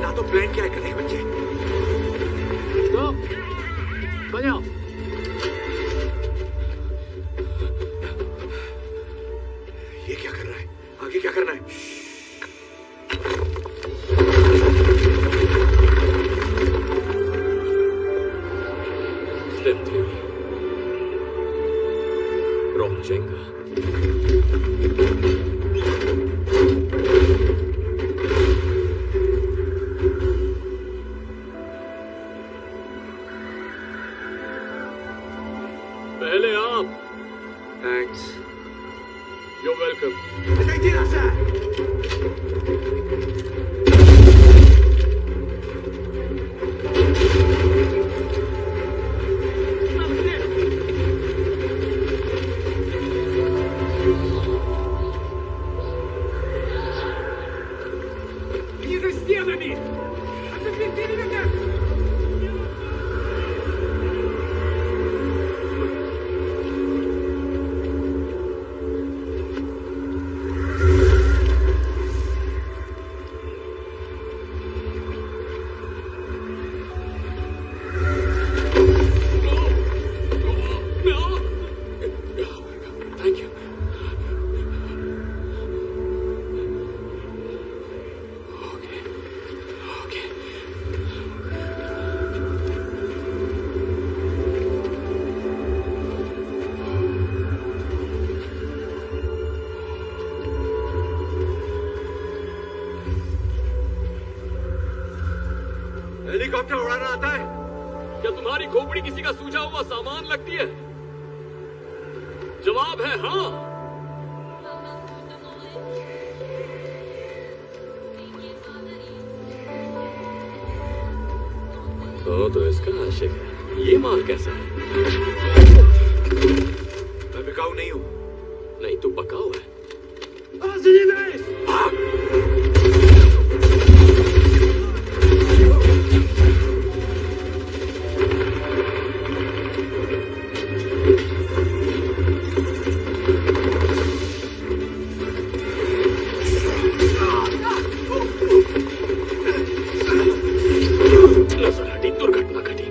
ना तो प्लान क्या है करने के बच्चे? बजाओ। ये क्या कर रहा है? आगे क्या करना है? Step 3, rock Jenga. पहले आप। Thanks. You're welcome. Thank you. Okay. Helicopter उड़ाना आता है? क्या तुम्हारी खोपड़ी किसी का सूझा हुआ सामान लगती है? जवाब है हाँ। तो इसका आशिक है। ये माल कैसा है? मैं बिकाऊ नहीं हूं। नहीं, तू पकाऊ है। दुर्घटना घटी।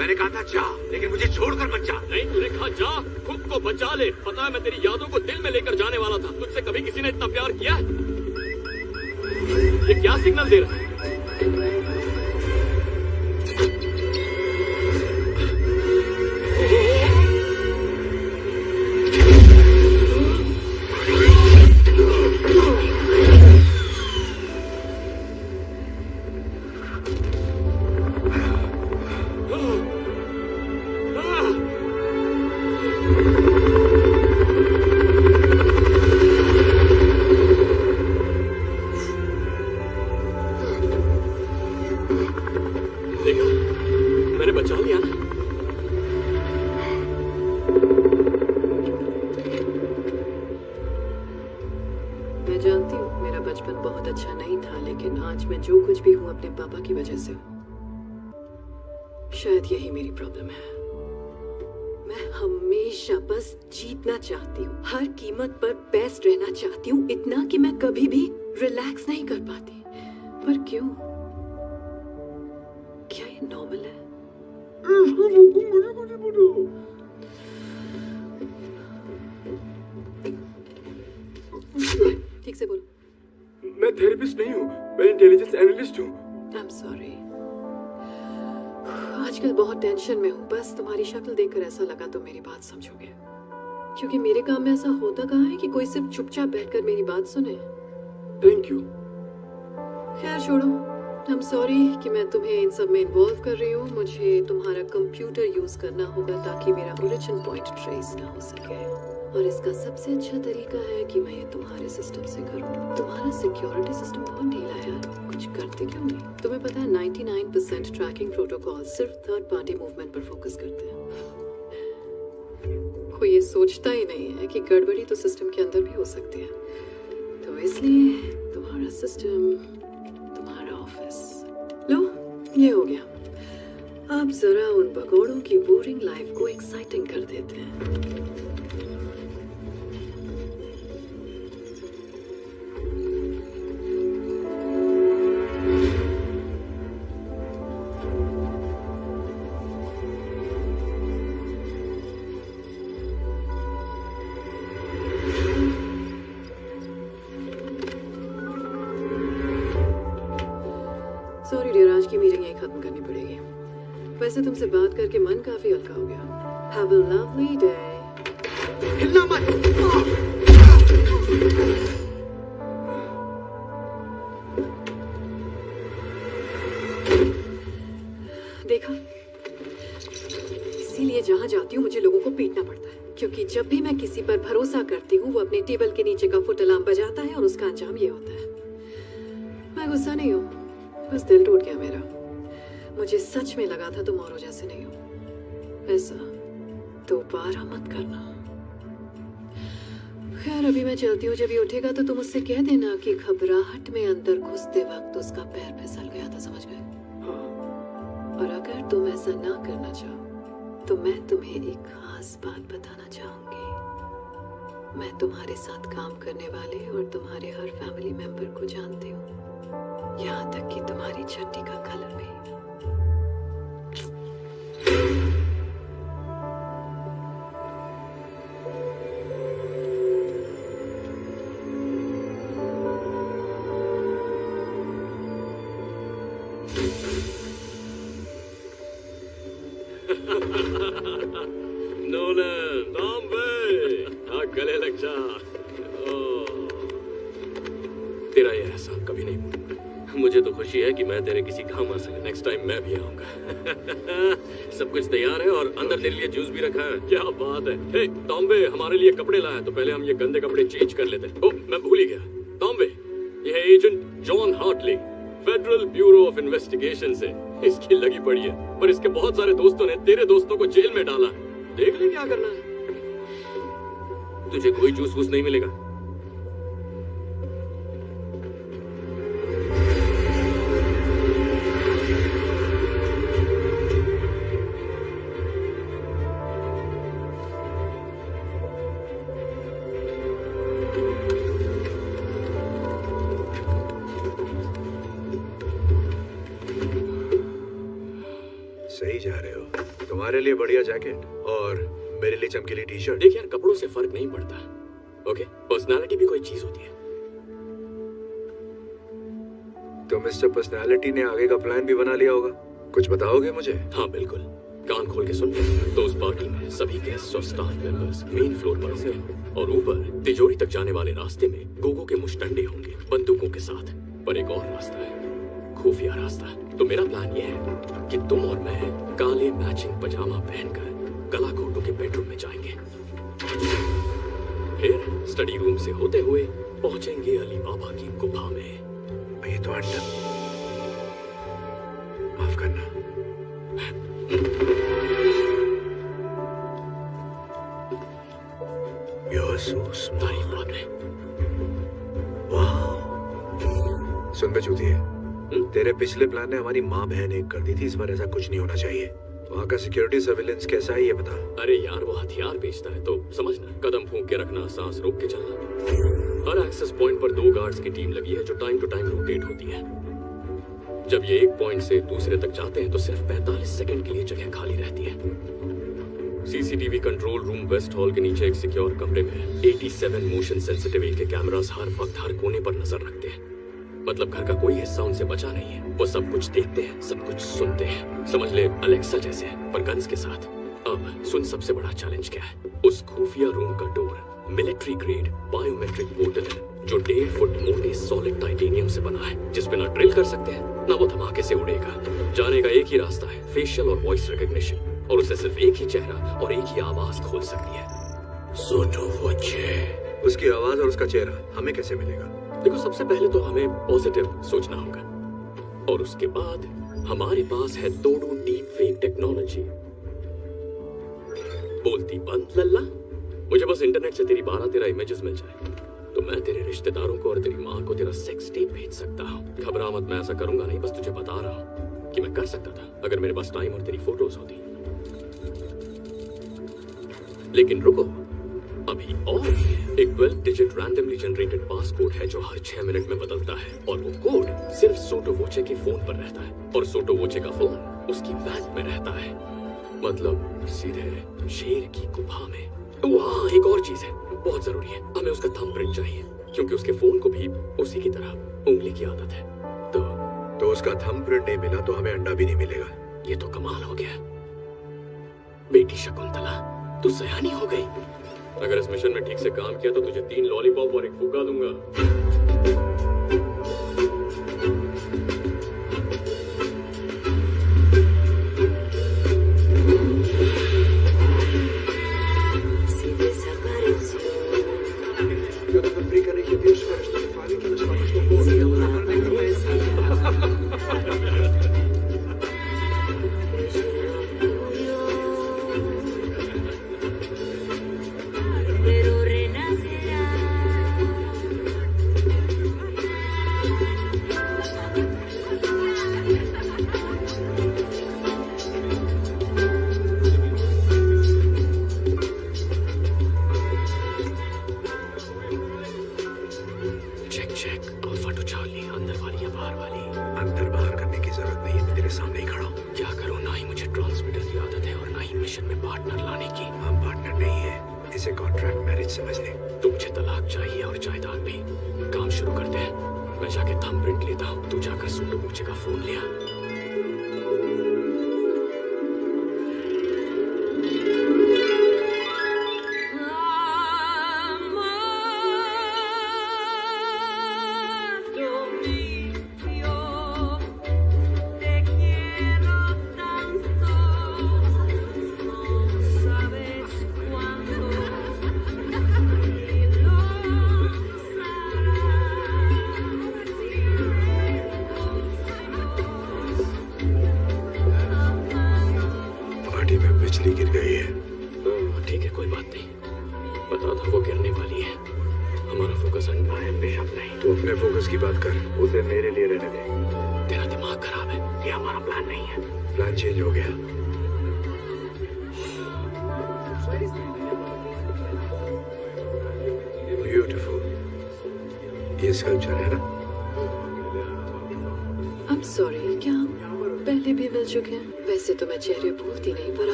मैंने कहा था जा, लेकिन मुझे छोड़कर मत जा। नहीं, तूने कहा जा, खुद को बचा ले। पता है मैं तेरी यादों को दिल में लेकर जाने वाला था। तुझसे कभी किसी ने इतना प्यार किया? ये क्या सिग्नल दे रहा है? शायद यही मेरी प्रॉब्लम है। मैं हमेशा बस जीतना चाहती हूँ, हर कीमत पर बेस्ट रहना चाहती हूँ, इतना कि मैं कभी भी रिलैक्स नहीं कर पाती। पर क्यों? क्या ये नॉर्मल है? ठीक से बोलो। मैं थेरेपिस्ट नहीं हूँ, मैं इंटेलिजेंस एनालिस्ट हूँ। I am sorry. आजकल बहुत टेंशन में हूँ। बस तुम्हारी शक्ल देखकर ऐसा लगा तो मेरी बात समझोगे, क्योंकि मेरे काम में ऐसा होता कहाँ है कि कोई सिर्फ चुपचाप बैठकर मेरी बात सुने। Thank you. खैर छोड़ो। आई एम सॉरी कि मैं तुम्हें इन सब में इन्वॉल्व कर रही हूँ। मुझे तुम्हारा कंप्यूटर यूज करना होगा ताकि मेरा ओरिजिन पॉइंट ट्रेस ना हो सके, और इसका सबसे अच्छा तरीका है कि मैं ये तुम्हारे सिस्टम से करूँ। तुम्हारा सिक्योरिटी सिस्टम बहुत ढीला है यार, कुछ करते क्यों नहीं? तुम्हें पता है 99% ट्रैकिंग प्रोटोकॉल सिर्फ थर्ड पार्टी मूवमेंट पर फोकस करते हैं। कोई ये सोचता ही नहीं है कि गड़बड़ी तो सिस्टम के अंदर भी हो सकती है। तो इसलिए तुम्हारा सिस्टम, तुम्हारा ऑफिस, लो ये हो गया। अब जरा उन भगोड़ों की बोरिंग लाइफ को एक्साइटिंग कर देते हैं। सॉरी डियर, आज की मीटिंग यही खत्म करनी पड़ेगी। वैसे तुमसे बात करके मन काफी हल्का हो गया। Have a lovely day. हिलना मत। देखा, इसीलिए जहां जाती हूँ मुझे लोगों को पीटना पड़ता है, क्योंकि जब भी मैं किसी पर भरोसा करती हूँ वो अपने टेबल के नीचे का फुट अलार्म बजाता है और उसका अंजाम ये होता है। मैं गुस्सा नहीं हूँ, बस दिल टूट गया मेरा। मुझे सच में लगा था तुम औरों जैसे नहीं हो। ऐसा दोबारा मत करना। खैर अभी मैं चलती हूँ, जब ये उठेगा तो तुम उससे कह देना कि घबराहट में अंदर घुसते वक्त उसका पैर फिसल गया था, समझ गए? और अगर तुम ऐसा ना करना चाहो तो मैं तुम्हें एक खास बात बताना चाहूंगी। मैं तुम्हारे साथ काम करने वाले और तुम्हारे हर फैमिली मेंबर को जानती हूँ, यहाँ तक कि तुम्हारी छट्टी का कलर भी। नोलन, गले लग जा। तेरा ये एहसान कभी नहीं भूलूंगा। मुझे तो खुशी है कि मैं तेरे किसी काम आ सका। नेक्स्ट टाइम मैं भी आऊंगा। सब कुछ तैयार है और अंदर तेरे लिए जूस भी रखा है। क्या बात है। हे टॉम्बे, हमारे लिए कपड़े लाया, तो पहले हम ये गंदे कपड़े चेंज कर लेते। ओह, मैं भूल ही गया। टॉम्बे, ये है agent John Hartley, federal bureau of investigation से। इसकी लगी पड़ी है, पर इसके बहुत सारे दोस्तों ने तेरे दोस्तों को जेल में डाला है। देख ले क्या करना है। तुझे कोई जूस वूस नहीं मिलेगा। सही जा रहे हो। तुम्हारे लिए बढ़िया जैकेट और मेरे लिए चमकीली टी शर्ट। देख यार, कपड़ों से फर्क नहीं पड़ता। ओके, पर्सनालिटी भी कोई चीज होती है। तो मिस्टर पर्सनालिटी ने आगे का प्लान भी बना लिया होगा। कुछ बताओगे मुझे? हाँ बिल्कुल, कान खोल के सुन। तो उस पार्टी में सभी गेस्ट और स्टाफ मेंबर्स मेन फ्लोर पर होंगे और ऊपर तिजोरी तक जाने वाले रास्ते में गोगो के मुश्तंडे होंगे बंदूकों के साथ। पर एक और रास्ता है, खुफिया रास्ता। तो मेरा प्लान ये है कि तुम और मैं काले मैचिंग पजामा पहनकर गला घोटों के बेडरूम में जाएंगे, फिर स्टडी रूम से होते हुए पहुंचेंगे अली बाबा की गुफा में। ये तो अंडा, माफ करना। तारीफ बात नहीं। वाह, सुन बे चूतिए, तेरे पिछले प्लान ने हमारी माँ बहन एक कर दी थी। इस बार ऐसा कुछ नहीं होना चाहिए। वहाँ का सिक्योरिटी सर्विलेंस कैसा है ये बता। अरे यार, वो हथियार बेचता है तो समझना, कदम फूंक के रखना, सांस रोक के चलना। हर एक्सेस पॉइंट पर 2 गार्ड्स की टीम लगी है जो टाइम टू टाइम रोटेट होती है। जब ये एक पॉइंट से दूसरे तक जाते हैं तो सिर्फ 45 सेकंड के लिए जगह खाली रहती है। CCTV control room west hall के नीचे एक सिक्योर कमरे में 87 मोशन सेंसिटिव इनके कैमरास हर वक्त हर कोने पर नजर रखते हैं। मतलब घर का कोई हिस्सा उनसे बचा नहीं है। वो सब कुछ देखते हैं, सब कुछ सुनते हैं। समझ ले अलेक्सा जैसे, पर गन्स के साथ। अब सुन, सबसे बड़ा चैलेंज क्या है। उस खुफिया रूम का door military grade biometric portal है जो 1.5 फुट मोटे सॉलिड टाइटेनियम से बना है, जिसपे ना ड्रिल कर सकते हैं ना वो धमाके से उड़ेगा। जाने का एक ही रास्ता है, फेशियल और वॉइस रिकॉग्निशन, और उसे सिर्फ एक ही चेहरा और एक ही आवाज खोल सकती है। सोटो वोचे। उसकी आवाज और उसका चेहरा हमें कैसे मिलेगा? देखो, सबसे पहले तो हमें पॉजिटिव सोचना होगा, और उसके बाद हमारे पास है तोड़ू डीप फेक टेक्नोलॉजी। बोलती बंद लल्ला। मुझे बस इंटरनेट से तेरी 12-13 इमेजेस मिल जाए तो मैं तेरे रिश्तेदारों को और तेरी माँ को तेरा सेक्स टेप भेज सकता हूँ। घबरा मत, मैं ऐसा करूंगा नहीं, बस तुझे बता रहा हूँ कि मैं कर सकता था अगर मेरे पास टाइम और तेरी फोटोज होती। लेकिन रुको, अभी और एक 12 डिजिट रैंडमली जनरेटेड पासकोड है जो हर 6 मिनट में बदलता है, और वो कोड सिर्फ सोटो वोचे के फोन पर रहता है, और सोटो वोचे का फोन उसकी वैन में रहता है। मतलब सीधे शेर की गुफा में। वहाँ एक और चीज है, बहुत जरूरी है, हमें उसका थंबप्रिंट चाहिए, क्योंकि उसके फोन को भी उसी की तरह उंगली की आदत है। तो उसका थंबप्रिंट नहीं मिला तो हमें अंडा भी नहीं मिलेगा। ये तो कमाल हो गया। बेटी शकुंतला, तू सयानी हो गई। अगर इस मिशन में ठीक से काम किया तो तुझे 3 लॉलीपॉप और 1 फुग्गा दूंगा।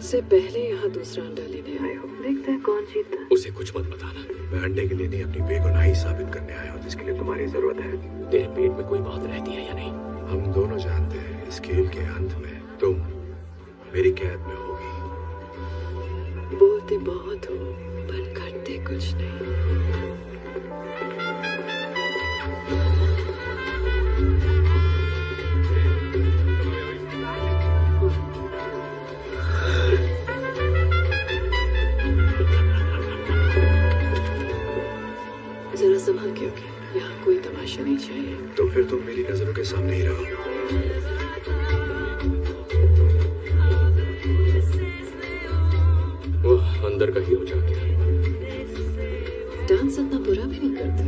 से पहले यहाँ दूसरा अंडा लेने आए हो। देखते हैं कौन जीतता है। उसे कुछ मत बताना। मैं अंडे के लिए नहीं, अपनी बेगुनाही साबित करने आया हूँ, जिसके लिए तुम्हारी जरूरत है। तेरे पेट में कोई बात रहती है या नहीं? हम दोनों जानते हैं इस खेल के अंत में तुम मेरी कैद में होगी। बोलते बहुत हो पर करते कुछ नहीं। संभाल के होगी, यहाँ कोई तमाशा नहीं चाहिए। तो फिर तुम मेरी नजरों के सामने ही रहो। वो अंदर का हीरो जा गया। डांस इतना बुरा भी नहीं करता।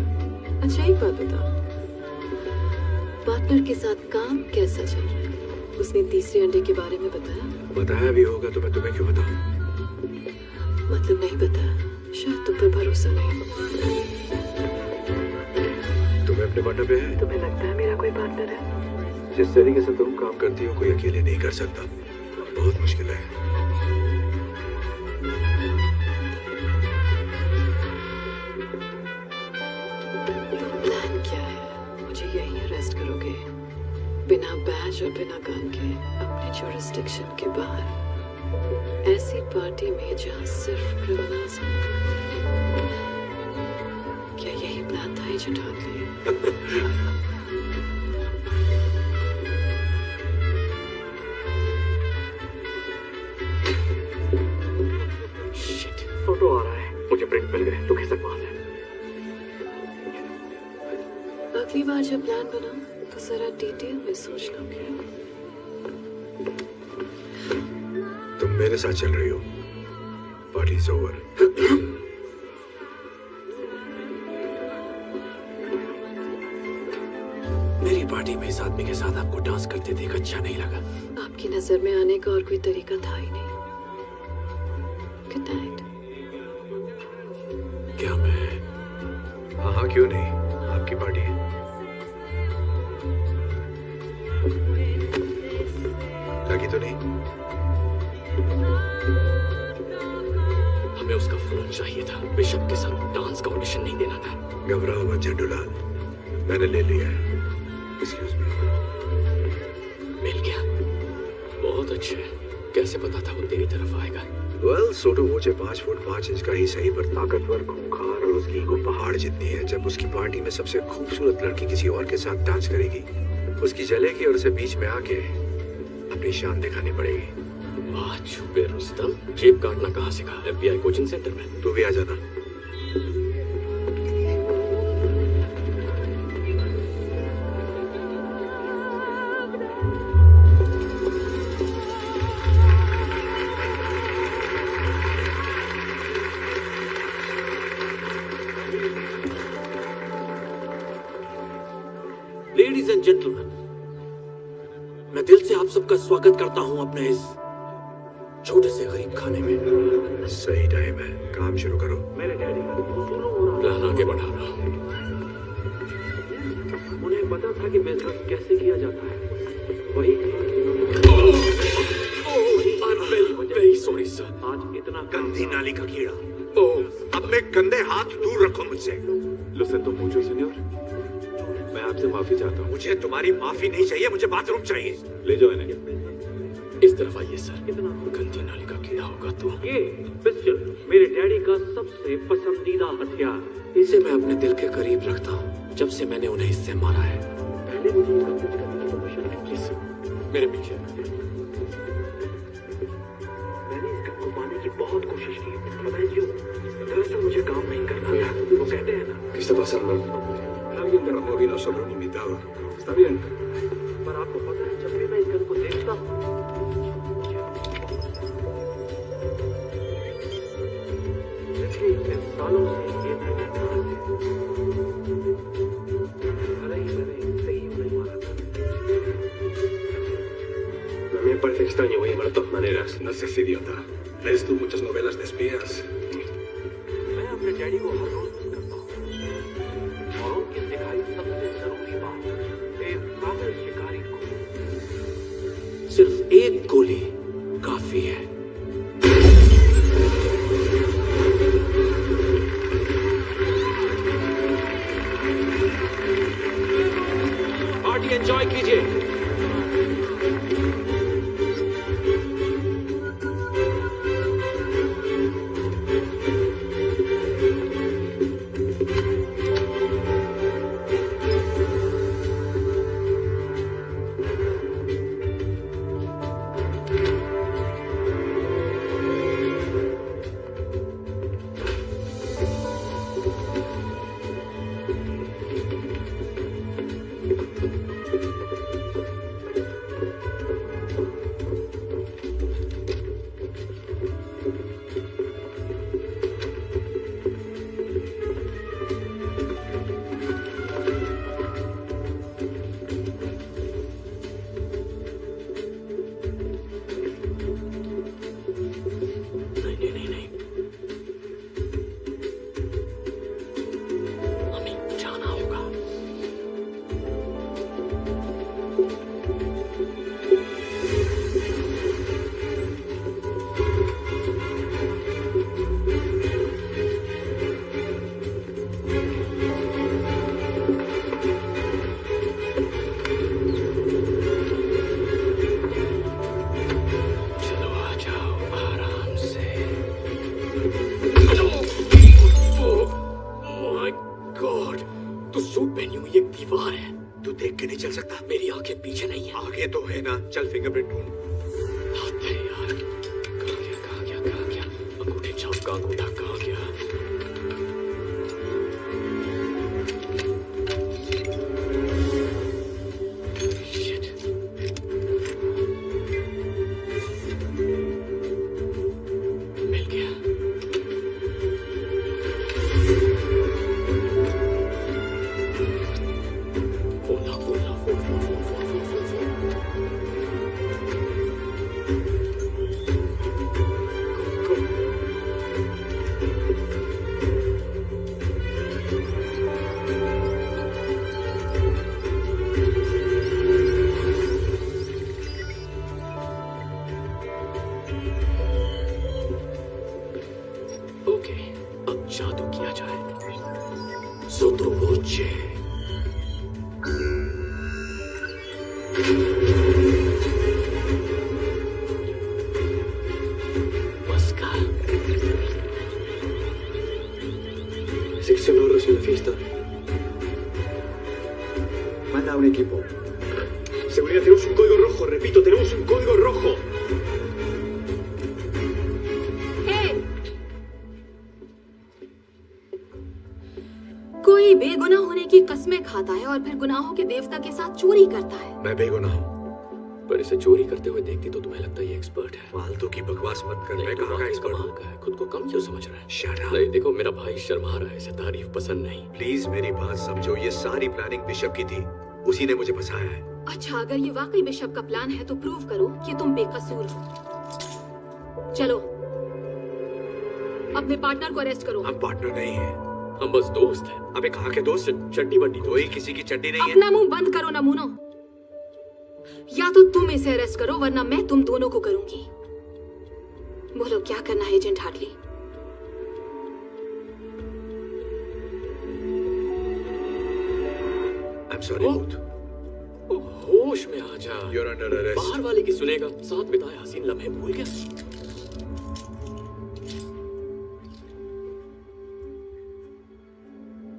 अच्छा एक बात बताओ, पार्टनर के साथ काम कैसा चल रहा है? उसने तीसरे अंडे के बारे में बताया? बताया भी होगा तो मैं तुम्हें क्यों बताऊं? मतलब नहीं बताया, शायद तुम पर भरोसा नहीं। अपने पार्टनर पे है? तुम्हें लगता है मेरा कोई पार्टनर है? जिस तरीके से तुम काम करती हो कोई अकेले नहीं कर सकता। बहुत मुश्किल है। प्लान क्या है? मुझे यहीं अरेस्ट करोगे बिना बैज और बिना गन के अपने जुरिस्डिक्शन के बाहर, ऐसी पार्टी में जहाँ सिर्फ क्रिमिनल्स हैं। क्या यही प्लान था ये जो ढांक लिए? शिट, फोटो आ रहा है। मुझे प्रिंट मिल गए। तू कैसे पास है? अगली बार जब प्लान बनाओ तो जरा डिटेल में सोच लोगे। तुम मेरे साथ चल रही हो। Party is over. मेरी पार्टी में इस आदमी के साथ आपको डांस करते देख अच्छा नहीं लगा। आपकी नजर में आने का और कोई तरीका था ही नहीं। Good night. क्या मैं? हाँ हाँ क्यों नहीं, आपकी पार्टी है। तो नहीं? हमें उसका फोन चाहिए था। बिशप के साथ डांस का ऑडिशन नहीं देना था। घबराओ मत झंडूलाल, मैंने ले लिया है। Excuse me. मिल गया, बहुत अच्छे। कैसे पता था वो तेरी तरफ आएगा? वेल, सोटो मुझे 5 फुट 5 इंच का ही सही, पर ताकतवर, खूंखार और उसकी ईगो पहाड़ जितनी है। जब उसकी पार्टी में सबसे खूबसूरत लड़की किसी और के साथ डांस करेगी, उसकी जलेगी और उसे बीच में आके अपनी शान दिखानी पड़ेगी। वाह छुपे रुस्तम, जेब काटना कहाँ सीखा? FBI कोचिंग सेंटर में? तू भी आ जाना। लेडीज एंड जेंटलमैन, मैं दिल से आप सबका स्वागत करता हूं अपने इस छोटे से गरीब खाने में। सही टाइम है, काम शुरू करो। मेरे डैडी प्लान आगे बढ़ा रहा हूँ। उन्हें पता था कि बिजनेस कैसे किया जाता है। वही वेरी सॉरी सर। आज इतना गंदी नाली का कीड़ा, ओह अपने गंदे हाथ दूर रखो मुझसे। लो सेंटो मुचो सीनियर, मैं आपसे माफी चाहता हूँ। मुझे तुम्हारी माफी नहीं चाहिए, मुझे बाथरूम चाहिए। ले जाओ इन्हें। इस तरफ आइए सर। गंदी नाली का कीड़ा होगा तो। ये पिस्टल मेरे डैडी का सबसे पसंदीदा हथियार। इसे मैं अपने दिल के करीब रखता हूँ जब से मैंने उन्हें इससे मारा है। पहले मुझे इसका कुछ करने की कोशिश की। प्लीज मेरे पीछे। मैंने इस गन को पाने की बहुत कोशिश की। पता है क्यों? दरअसल मुझे काम नहीं करना था। वो कहते हैं ना, ¿Qué está pasando? Alguien derramó vino sobre un invitado. Está bien. पर आपको पता है जब भी मैं इस गन को देखता हूँ, इन सालों से ये मैंने सही नहीं मारा था। A mí me parece extraño, voy a llamar de todas maneras. No seas idiota. ¿Lees tú muchas novelas de espías? मैं अपने डैडी को हर रोज मिस करता हूँ और उनकी सिखाई सबसे जरूरी बात, एक काबिल शिकारी को सिर्फ एक गोली काफी है। पार्टी एंजॉय कीजिए। नहीं चल सकता। मेरी आंखें पीछे नहीं है। आगे तो है ना। चल फिंगरप्रिंट ढूंढ। यार कहाँ गया अंगूठे छाप का अंगूठा कहाँ गया? un equipo. Seguridad, tenemos un código rojo. Repito, tenemos un código rojo. कोई बेगुनाह होने की कस्में खाता है और फिर गुनाहों के देवता के साथ चोरी करता है। मैं बेगुनाह हूँ। पर इसे चोरी करते हुए देखती तो तुम्हें लगता है ये एक्सपर्ट है। फालतू की बकवास मत कर। मैं कहाँ का एक्सपर्ट हूँ? है, खुद को कम क्यों समझ रहा है? Shut up. नहीं, देखो मेरा भाई शर्मा रहा है, इसे तारीफ पसंद नहीं। प्लीज मेरी बात समझो, ये सारी प्लानिंग बिशप की थी, उसी ने मुझे फंसाया है। अच्छा, अगर ये वाकई बिशप का प्लान है तो प्रूव करो कि तुम बेकसूर हो। चलो, अपने पार्टनर को अरेस्ट करो। हम पार्टनर नहीं हैं। हम बस दोस्त हैं। अबे कहाँ के दोस्त? चट्टी बट्टी कोई किसी की चड्डी नहीं है। अपना मुंह बंद करो नमूनो। या तो तुम इसे अरेस्ट करो वरना मैं तुम दोनों को करूंगी। बोलो क्या करना है agent Hartley? I'm sorry, Booth. होश में आ जा। You're under arrest. बाहर वाले की सुनेगा। साथ बिताए हसीन लम्हे भूल गया।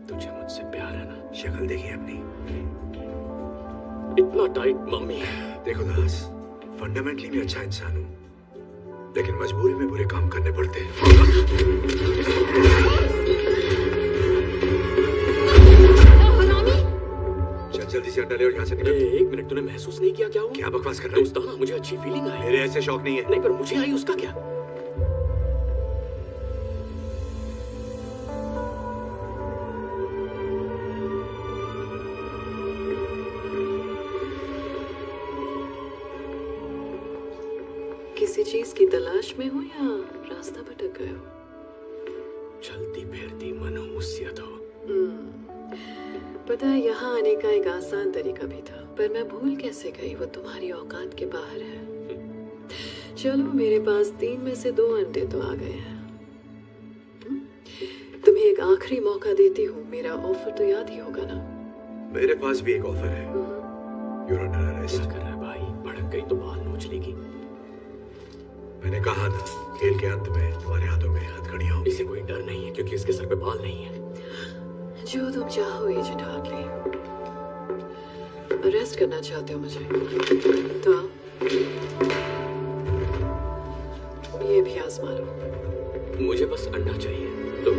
तुझे मुझसे प्यार है ना? शक्ल देखी अपनी। इतना टाइट मम्मी। देखो दास, फंडामेंटली मैं अच्छा इंसान हूँ, लेकिन मजबूरी में बुरे काम करने पड़ते हैं। चल जल्दी से अंडा ले और यहाँ से निकल। एक मिनट, तूने महसूस नहीं किया क्या हुआ? क्या बकवास कर रहा है? दोस्ताना, मुझे अच्छी फीलिंग आई। मेरे ऐसे शौक नहीं है। नहीं, पर मुझे आई, उसका क्या? किसी चीज की तलाश में हो या रास्ता भटक गए हो? चलती फिरती मनहूसियत हो। पता है, यहाँ आने का एक आसान तरीका भी था, पर मैं भूल कैसे गई, वो तुम्हारी औकात के बाहर है। चलो, मेरे पास 3 में से 2 अंडे तो आ गए हैं। तुम्हें एक आखिरी मौका देती हूँ, मेरा ऑफर तो याद ही होगा ना? मेरे पास भी एक ऑफर है। You're under arrest. क्या कर रहा है भाई? भड़क गई तो बाल नोच लेगी। मैंने कहा था, खेल के अंत में तुम्हारे हाथों में हथकड़ियां होंगी। इसे कोई डर नहीं है क्योंकि इसके सर पे बाल नहीं है। जो तुम चाहो एजेंट हार्टली। अरेस्ट करना चाहते हो मुझे तो ये भी आजमा लो। मुझे बस अंडा चाहिए तो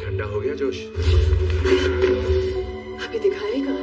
ठंडा हो गया जोश? अभी दिखाएगा।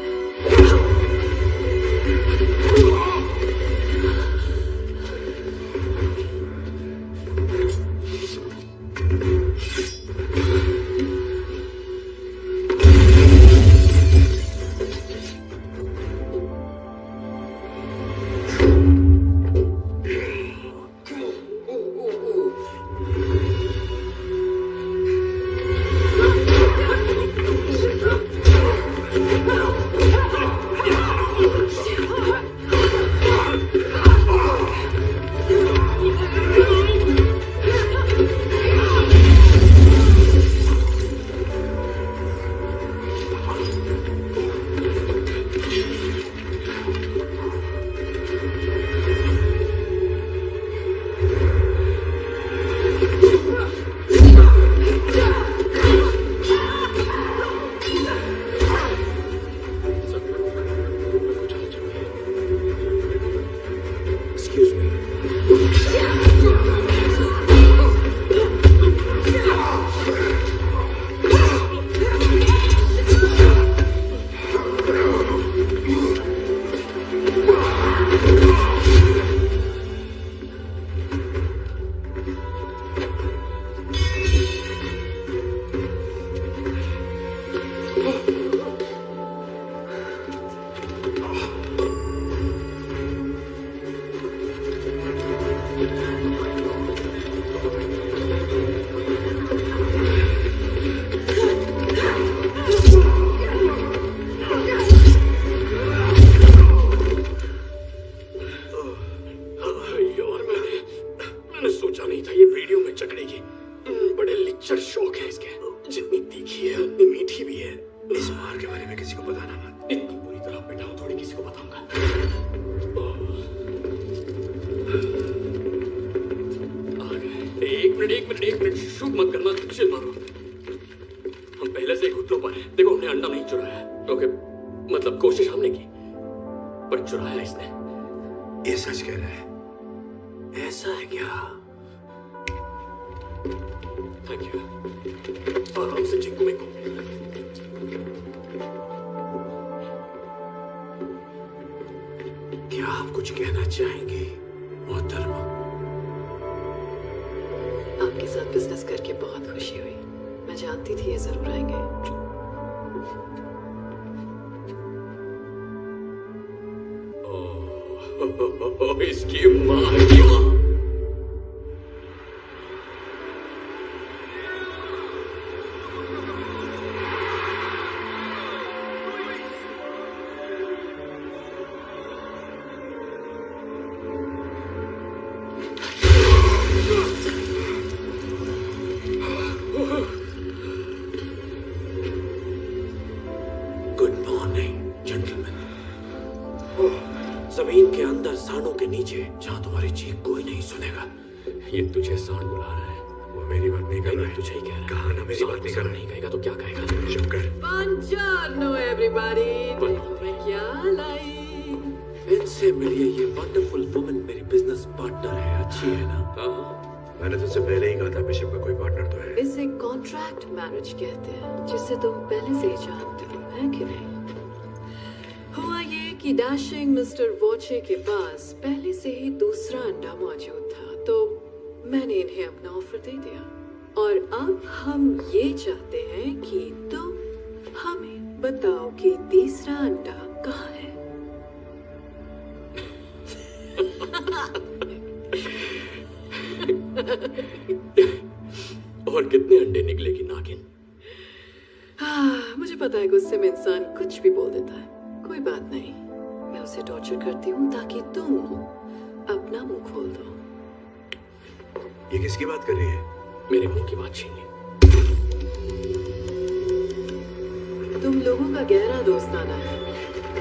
इस मार के बारे में किसी को बताना मत। इतनी बुरी तरह चुपचाप बैठा हूँ, थोड़ी किसी को बताऊंगा। एक मिनट, शूट मत करना, चिल मारो। हम पहले से घुटनों पर हैं। देखो, हमने अंडा नहीं चुराया, ओके? मतलब कोशिश हमने की, पर चुराया इसने। ये सच कह रहा है? ऐसा है क्या? Thank you. आराम से चिंकू में को। क्या आप कुछ कहना चाहेंगे मोहतरमा? आपके साथ बिजनेस करके बहुत खुशी हुई। मैं जानती थी ये जरूर आएंगे। इसकी माँ की माँ। Good morning gentleman. जमीन के अंदर सांडों के नीचे, जहां तुम्हारी चीख कोई नहीं सुनेगा। ये तुझे सांड बुला रहा है। वो मेरी बात नहीं कर रहा है। तुझे ही कह रहा है। कहा ना मेरी बात नहीं कर रहा है। नहीं कहेगा तो क्या कहेगा? चुप कर। Buongiorno everybody। मैं क्या लाई? इनसे मिलिए, ये वंडरफुल वुमन मेरी बिजनेस पार्टनर है। अच्छी है ना? मैंने तुझसे पहले ही कहा था बिशप का कोई पार्टनर तो है। इसे कॉन्ट्रैक्ट मैरिज कहते हैं, जिसे तुम पहले से ही जानते हो, है कि नहीं? हुआ ये कि डैशिंग मिस्टर वॉचे के पास पहले से ही दूसरा अंडा मौजूद था, तो मैंने इन्हें अपना ऑफर दे दिया। और अब हम ये चाहते हैं कि तुम हमें बताओ कि तीसरा अंडा कहाँ है। और कितने अंडे निकलेगी नागिन? मुझे पता है गुस्से में इंसान कुछ भी बोल देता है। कोई बात नहीं, मैं उसे टॉर्चर करती हूँ ताकि तुम अपना मुंह खोल दो। ये किसकी बात कर रही है? मेरे मुंह की बात छीन ली। तुम लोगों का गहरा दोस्ताना है,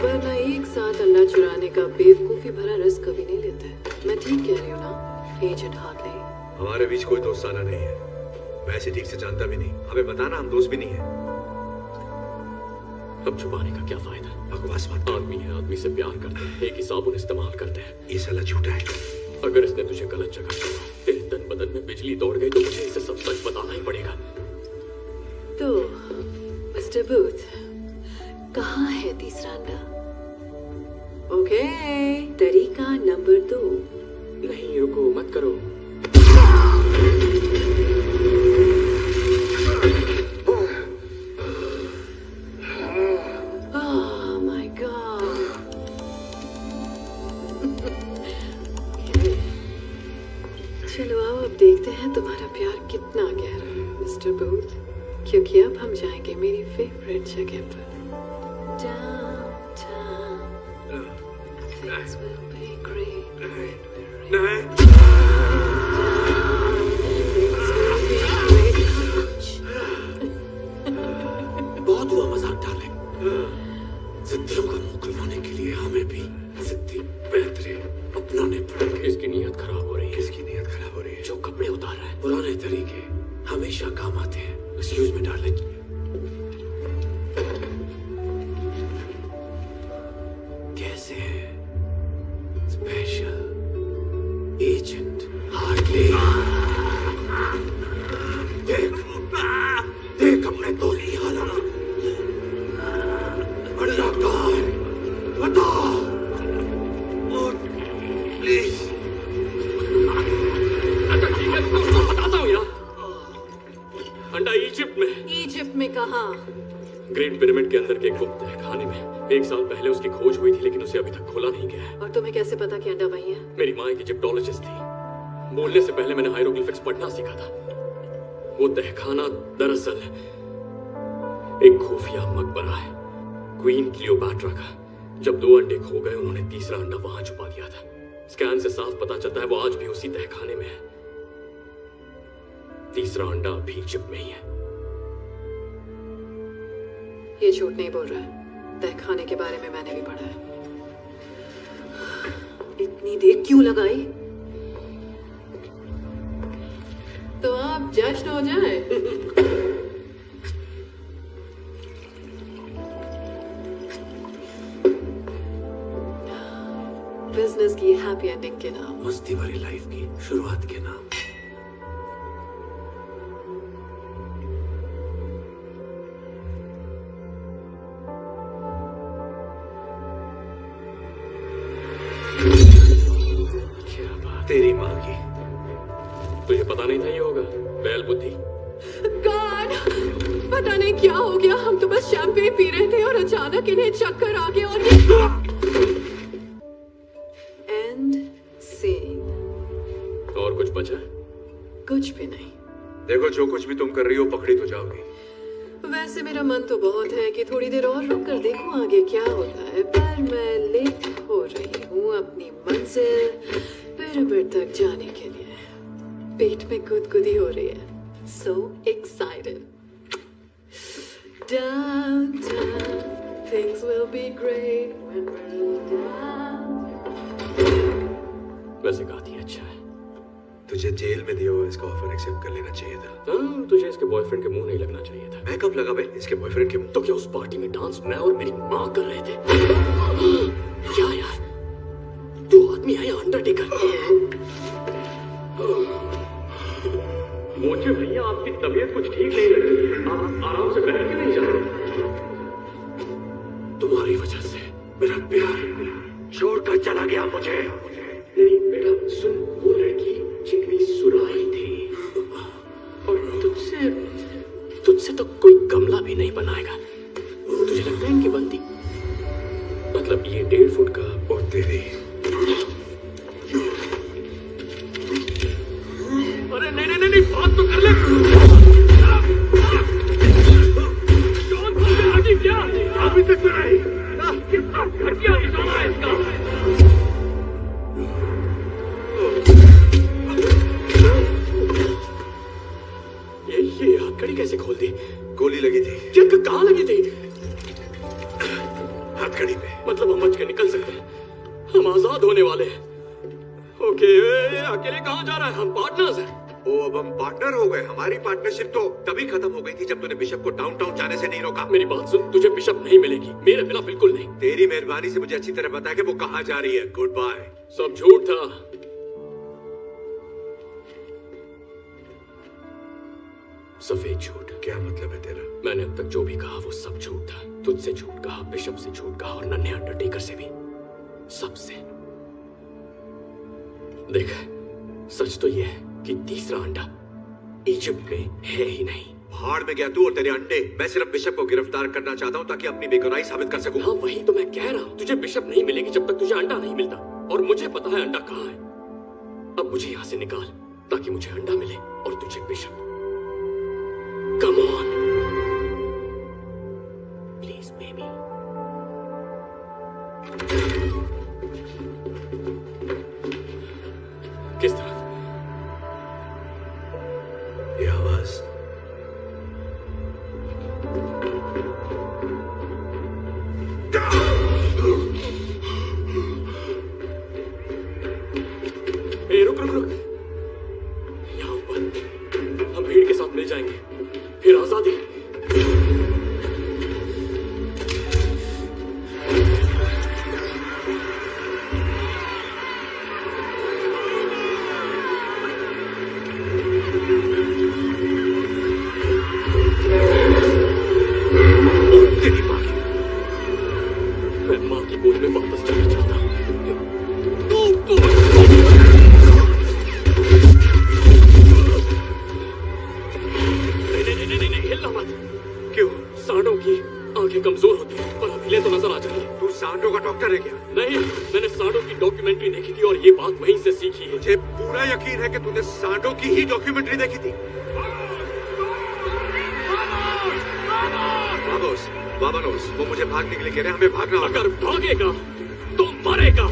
वरना एक साथ अंडा चुराने का बेवकूफी भरा रिस्क कभी नहीं लेते। मैं ठीक कह रही हूँ ना एजेंट हार्टली? हमारे बीच कोई दोस्ताना नहीं है। मैं इसे ठीक से जानता भी नहीं। हमें बताना, हम दोस्त भी नहीं है। अब छुपाने का क्या फायदा? बकवास मत कर। आदमी है, आदमी से प्यार करते हैं, एक ही साबुन इस्तेमाल करते हैं। ये साला झूठा है। अगर इसने तुझे गलत जगह छोड़ा, तेरे तन बदन में बिजली दौड़ गई, तो मुझे इसे सब सच बताना ही पड़ेगा। तो मिस्टर बूथ, कहाँ है तीसरा अंडा? ओके, तरीका नंबर 2। नहीं, रुको, मत करो। Oh my God. चलो आओ, अब देखते हैं तुम्हारा प्यार कितना गहरा है मिस्टर बूथ, क्योंकि अब हम जाएंगे मेरी फेवरेट जगह पर। Downtown. Things will be great. नहीं। बहुत हुआ मजाक डाले। जिद्दियों का मुंह खुलवाने के लिए हमें भी जिद्दी बेहतरे अपनाने पड़ेंगे। इसकी नीयत खराब हो रही है। किसकी नीयत खराब हो रही है? जो कपड़े उतार रहा है, पुराने तरीके हमेशा काम आते हैं। Excuse me darling. कैसे है स्पेशल एजेंट हार्टली? देख अपने दोस्त की हालत। अंडा कहाँ है? बता प्लीज। अच्छा ठीक है, तो बताता हूँ यार। अंडा इजिप्ट में। इजिप्ट में कहाँ? ग्रेट पिरामिड के अंदर के एक गुप्त तहखाने में। 1 साल पहले उसकी खोज हुई थी, लेकिन उसे अभी तक खोला नहीं गया है। और तुम्हें कैसे पता कि अंडा वही है? मेरी माँ एक इजिप्टोलॉजिस्ट थी। बोलने से पहले मैंने हायरोग्लिफिक्स पढ़ना सीखा था। वो तहखाना दरअसल एक खुफिया मकबरा है, क्वीन क्लियोपैट्रा का। जब 2 अंडे खो गए, उन्होंने तीसरा अंडा वहां छुपा दिया था। स्कैन से साफ पता चलता है वो आज भी उसी तहखाने में है। तीसरा अंडा अभी इजिप्ट में ही है। ये झूठ नहीं बोल रहा है। तहखाने के बारे में मैंने भी पढ़ा है। इतनी देर क्यों लगाई? तो आप जश्न हो जाए। बिजनेस की हैप्पी एंडिंग के नाम, मस्ती भरी लाइफ की शुरुआत के नाम। क्या बात, तेरी माँ की। तुझे पता नहीं था ये होगा? बैल बुद्धि। गॉड, पता नहीं क्या हो गया। हम तो बस शैंपेन पी रहे थे और अचानक इन्हें चक्कर आ गया और एंड सीन। और कुछ बचा? कुछ भी नहीं। देखो, जो कुछ भी तुम कर रही हो पकड़ी तो जाओगी। वैसे मेरा मन तो बहुत है कि थोड़ी देर और रुक कर देखूं आगे क्या होता है, पर मैं लेट हो रही हूँ अपनी मंजिल पिरामिड तक जाने के लिए। पेट में गुदगुदी हो रही है। So excited. Downtown, things will be great when we're down. वैसे गाती अच्छा है। तुझे जेल में दिया हुआ इसका ऑफर एक्सेप्ट कर लेना चाहिए था। हाँ, तुझे इसके बॉयफ्रेंड के मुंह नहीं लगना चाहिए था। मैं कब लगा बे इसके बॉयफ्रेंड के मुंह? तो क्या उस पार्टी में डांस मैं और मेरी माँ कर रहे थे? क्या यार, तू आदमी है या अंडरटेकर? मुझे भैया आपकी तबीयत कुछ ठीक नहीं लग रही है। आप आराम से बैठ के नहीं जा रहे। तुम्हारी वजह से मेरा प्यार छोड़कर चला गया मुझे। नहीं बेटा सुन, वो लड़की चिकनी सुराही थी और तुझसे तो कोई गमला भी नहीं बनाएगा। तुझे लगता है इनकी बनती? मतलब ये 1.5 फुट का और तेरी। अरे नहीं, बात तो कर ले। क्या अभी तक तो नहीं। कितना घटिया निशाना है इसका। ये हथकड़ी कैसे खोल दी? गोली लगी थी। क्या कहाँ लगी थी? हथकड़ी पे। मतलब हम बच के निकल सकते हैं, हम आजाद होने वाले हैं। ओके, अकेले कहाँ जा रहा है? हम पार्टनर्स हैं। ओ, अब हम पार्टनर हो गए। हमारी पार्टनरशिप तो तभी खत्म हो गई थी जब तूने बिशप को डाउनटाउन जाने से नहीं रोका। मेरी बात सुन, तुझे बिशप नहीं मिलेगी, मेरे बिना बिल्कुल नहीं। तेरी मेहरबानी से मुझे अच्छी तरह पता कि वो कहाँ जा रही है। Goodbye. सब झूठ था। सफेद झूठ। क्या मतलब है तेरा? मैंने अब तक जो भी कहा वो सब झूठ था। तुझसे झूठ कहा, बिशप से झूठ कहा और नन्हे अंडरटेकर से भी, सबसे। देख, सच तो ये है कि तीसरा अंडा इजिप्ट में है ही नहीं। भाड़ में गया तू और तेरे अंडे। मैं सिर्फ बिशप को गिरफ्तार करना चाहता हूँ ताकि अपनी बेगुनाही साबित कर सकूं। हाँ, वही तो मैं कह रहा हूँ। तुझे बिशप नहीं मिलेगी जब तक तुझे अंडा नहीं मिलता, और मुझे पता है अंडा कहाँ है। अब मुझे यहाँ से निकाल ताकि मुझे अंडा मिले और तुझे bishop. Come on please baby. किस तरफ? ये आवाज। रुक। यहाँ ऊपर हम भीड़ के साथ मिल जाएंगे, फिर आजादी। मैं माँ की गोद में वापस जाना चाहता हूँ। नहीं, हिलना मत। क्यों? सांडों की आंखें कमजोर होती हैं, पर अब हिले तो नजर आ जाएंगे। तू सांडों का डॉक्टर है क्या? नहीं, मैंने सांडों की डॉक्यूमेंट्री देखी थी और ये बात वहीं से सीखी है। मुझे पूरा यकीन है कि तूने सांडों की ही डॉक्यूमेंट्री देखी थी। वामोस, वो मुझे भागने के लिए कह रहे हैं। हमें भागना होगा। अगर भागेगा तो मरेगा।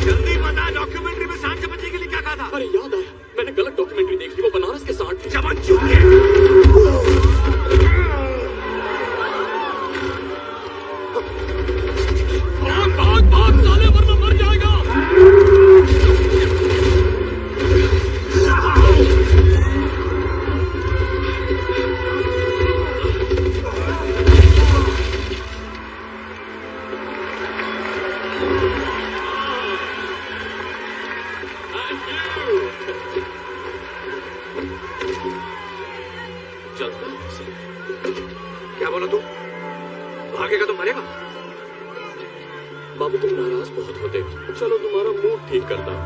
जल्दी बता, डॉक्यूमेंट्री में सांड से बचने के लिए क्या कहा था? अरे याद आया, मैंने गलत डॉक्यूमेंट्री देख ली। वो बनारस के सांड थे। चमन चूके। चलो तुम्हारा मूड ठीक करता हूं।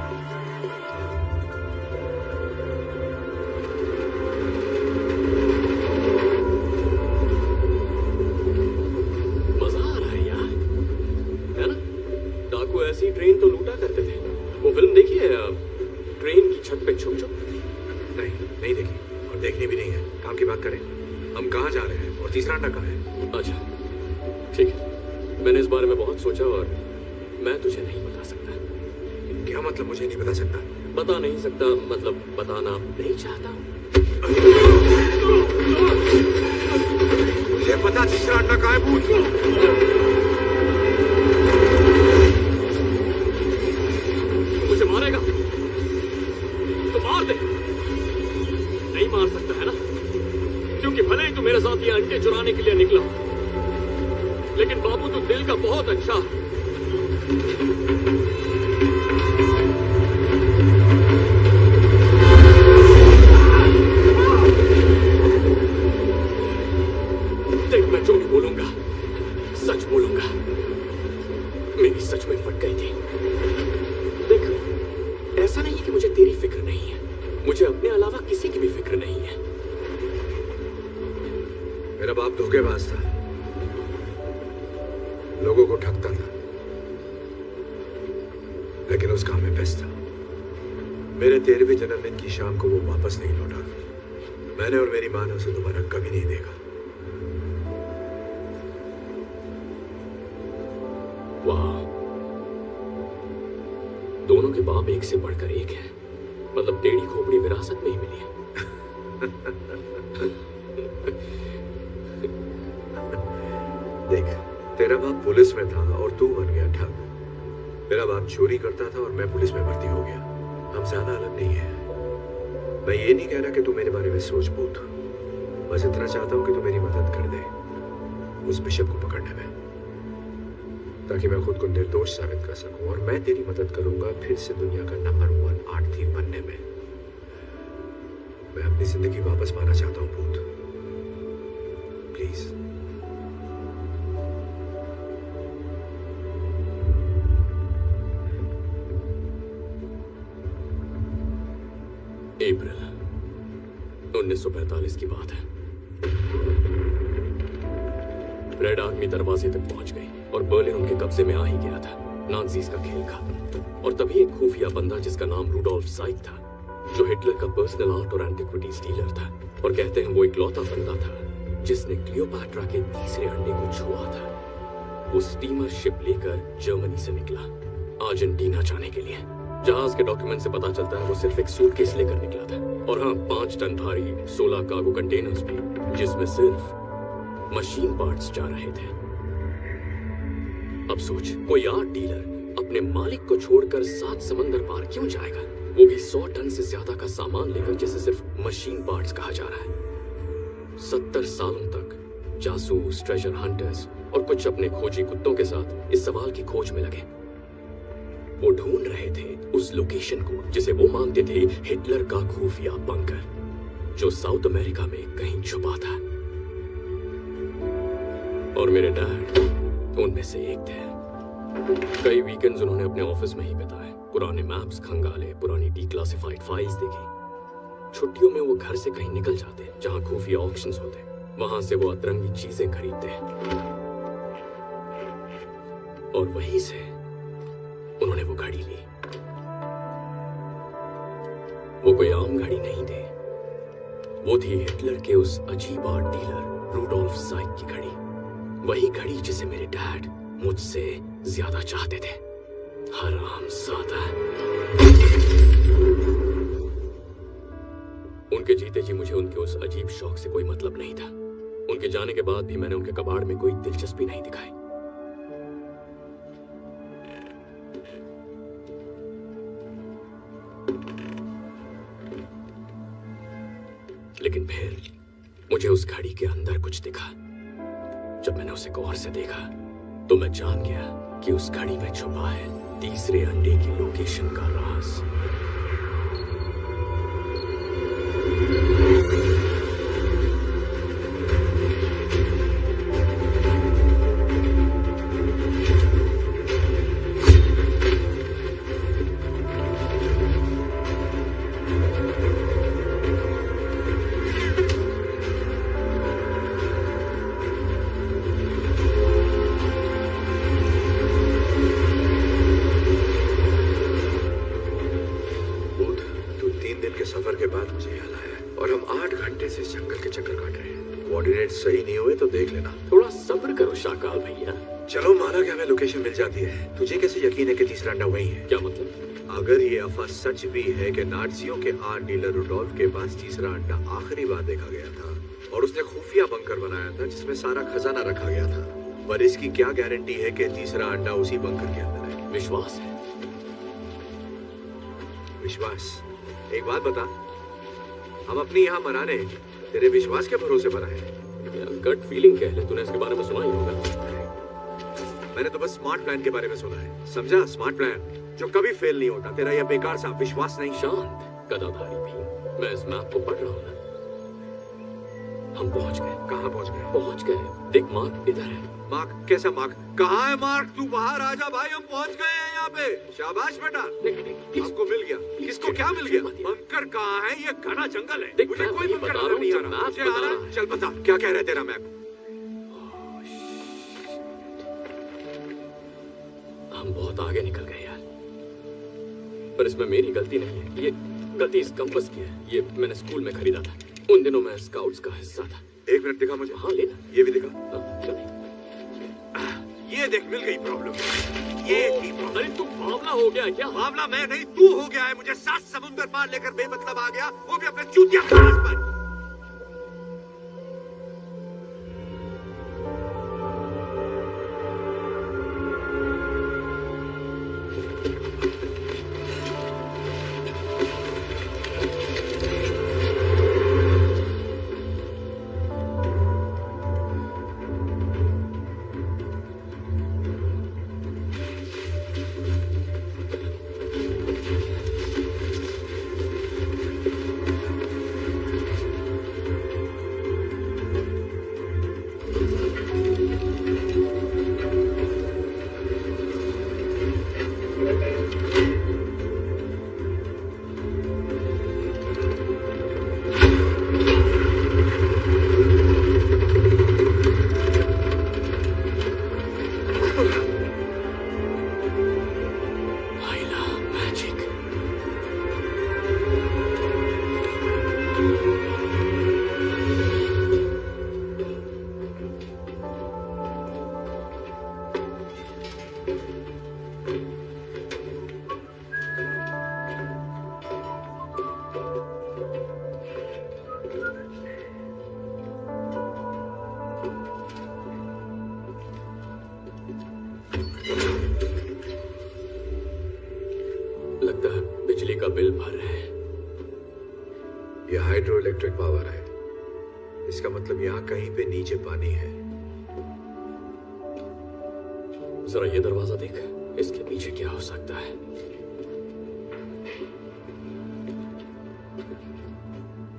मजा आ रहा है यार, है ना? डाकू ऐसी ट्रेन तो लूटा करते थे। वो फिल्म देखी है ट्रेन की छत पे छुप छुप? नहीं देखी, और देखनी भी नहीं है। काम की बात करें, हम कहाँ जा रहे हैं और तीसरा अंडा कहाँ है? अच्छा ठीक है, मैंने इस बारे में बहुत सोचा और मैं तुझे नहीं बता सकता। क्या मतलब मुझे नहीं बता सकता? बता नहीं सकता मतलब बताना नहीं चाहता। मुझे पता तीसरा अंडा कहाँ है भूत। मुझे मारेगा तो मार दे। नहीं मार सकता है ना, क्योंकि भले ही तू मेरे साथ ये अंडे चुराने के लिए निकला, लेकिन बाबू तू दिल का बहुत अच्छा। देख, मैं जो भी बोलूंगा सच बोलूंगा। मेरी सच में फट गई थी। देख, ऐसा नहीं कि मुझे तेरी फिक्र नहीं है, मुझे अपने अलावा किसी की भी फिक्र नहीं है। मेरा बाप धोखेबाज था, लोगों को ठगता था, लेकिन उस काम में बेस्ट था। मेरे 13वें जन्मदिन की शाम को वो वापस नहीं लौटा। मैंने और मेरी मां ने उसे दोबारा कभी नहीं देखा। वाह, दोनों के बाप एक से बढ़कर एक है। मतलब टेढ़ी खोपड़ी विरासत में ही मिली है। देख, तेरा बाप पुलिस में था और तू बन गया ठग। मेरा बाप चोरी करता था और मैं पुलिस में भर्ती हो गया। हम ज्यादा अलग नहीं है। मैं ये नहीं कह रहा कि तू मेरे बारे में सोच पूछ, बस इतना चाहता हूं कि तू मेरी मदद कर दे उस बिशप को पकड़ने में, ताकि मैं खुद को निर्दोष साबित कर सकूं। और मैं तेरी मदद करूंगा फिर से दुनिया का नंबर 1 आर्ट थीफ बनने में। मैं अपनी जिंदगी वापस पाना चाहता हूं भूत, प्लीज। अप्रैल 1945 की बात है। रेड आर्मी दरवाजे तक पहुंच गई और बर्लिन उनके कब्जे में आ ही गया था। नाज़ीज़ का खेल खत्म। और तभी एक खुफिया बंदा जिसका नाम रूडोल्फ साइक था, जो हिटलर का पर्सनल आर्ट और एंटिक्विटीज डीलर था, और कहते हैं वो इकलौता बंदा था जिसने क्लियोपैट्रा के तीसरे अंडे को छुआ था। वो स्टीमर शिप लेकर जर्मनी से निकला अर्जेंटीना जाने के लिए। जहाज के डॉक्यूमेंट से पता चलता है वो सिर्फ एक सूटकेस लेकर निकला था, और हाँ 5 टन भारी 16 कार्गो कंटेनर्स भी, जिसमें सिर्फ मशीन पार्ट्स जा रहे थे। अब सोच, कोई आर्ट डीलर अपने मालिक को छोड़कर 7 समंदर पार क्यों जाएगा, वो भी 100 टन से ज्यादा का सामान लेकर, जिसे सिर्फ मशीन पार्ट्स कहा जा रहा है। 70 सालों तक जासूस, ट्रेजर हंटर्स और कुछ अपने खोजी कुत्तों के साथ इस सवाल की खोज में लगे। वो ढूंढ रहे थे उस लोकेशन को जिसे वो मानते थे हिटलर का खुफिया बंकर, जो साउथ अमेरिका में कहीं छुपा था। और मेरे डैड उनमें से एक थे। कई वीकेंड्स उन्होंने अपने ऑफिस में ही बिताए, पुराने मैप्स खंगाले, पुरानी डिक्लासिफाइड फाइल्स देखी। छुट्टियों में वो घर से कहीं निकल जाते जहां खुफिया ऑक्शंस होते, वहां से वो अतरंगी चीजें खरीदते, और वहीं से उन्होंने वो घड़ी ली। वो कोई आम घड़ी नहीं थी, वो थी हिटलर के उस अजीब आर्ट डीलर रूडोल्फ साइक की घड़ी। वही घड़ी जिसे मेरे डैड मुझसे ज्यादा चाहते थे। हरामजादा। उनके जीते जी मुझे उनके उस अजीब शौक से कोई मतलब नहीं था। उनके जाने के बाद भी मैंने उनके कबाड़ में कोई दिलचस्पी नहीं दिखाई। लेकिन फिर मुझे उस घड़ी के अंदर कुछ दिखा। जब मैंने उसे गौर से देखा तो मैं जान गया कि उस घड़ी में छुपा है तीसरे अंडे की लोकेशन का राज। चक्कर काट रहे हैं। कोऑर्डिनेट सही नहीं हुए तो देख लेना। थोड़ा सब्र करो शाकाल भैया। चलो माना कि हमें लोकेशन मिल जाती है, तुझे कैसे यकीन है कि तीसरा अंडा वही है? क्या मतलब? अगर ये अफवाह सच भी है कि नाज़ियों के आर्ट डीलर रुडोल्फ के पास तीसरा अंडा आखिरी बार देखा गया था और उसने खुफिया बंकर बनाया था जिसमें सारा खजाना रखा गया था, पर इसकी क्या गारंटी है कि तीसरा अंडा उसी बंकर के अंदर है? विश्वास है। विश्वास? एक बात बता, हम अपनी यहाँ मनाने तेरे विश्वास के भरोसे पर आए? गट फीलिंग कह ले, तूने इसके बारे में सुना ही होगा। मैंने तो बस स्मार्ट प्लान के बारे में सुना है, समझा? स्मार्ट प्लान जो कभी फेल नहीं होता। तेरा यह बेकार सा विश्वास नहीं। शांत गदाधारी भी, मैं इस मैप को पढ़ रहा हूँ ना। हम पहुंच गए। कहाँ पहुंच गए? पहुंच गए, देख मार्क इधर है। मार्क? कैसा मार्क? कहाँ है मार्क? तू बाहर आ जा भाई, हम पहुंच गए हैं यहाँ पे। शाबाश बेटा, आपको मिल गया। किसको क्या मिल गया? बंकर कहाँ है? ये घना जंगल है, मुझे कोई बंकर नजर नहीं आ रहा। मुझे आ रहा है। चल बता, क्या कह रहा है तेरा मैप? हम बहुत आगे निकल गए यार, पर इसमें मेरी गलती नहीं है। ये गलती इस कंपास की है। ये मैंने स्कूल में खरीदा था, उन दिनों मैं स्काउट्स का हिस्सा था। एक मिनट दिखा मुझे। हाँ लेना। ये भी दिखा। क्यों नहीं? ये देख, मिल गई प्रॉब्लम। ये ही प्रॉब्लम। अरे तू बावला हो गया क्या? बावला मैं नहीं, तू हो गया है। मुझे 7 समुंदर पार लेकर बेमतलब आ गया, वो भी अपने चूतिया क्लास पर। लगता है बिजली का बिल भर रहे हैं। यह हाइड्रो इलेक्ट्रिक पावर है, इसका मतलब यहाँ कहीं पे नीचे पानी है। जरा ये दरवाजा देख, इसके पीछे क्या हो सकता है?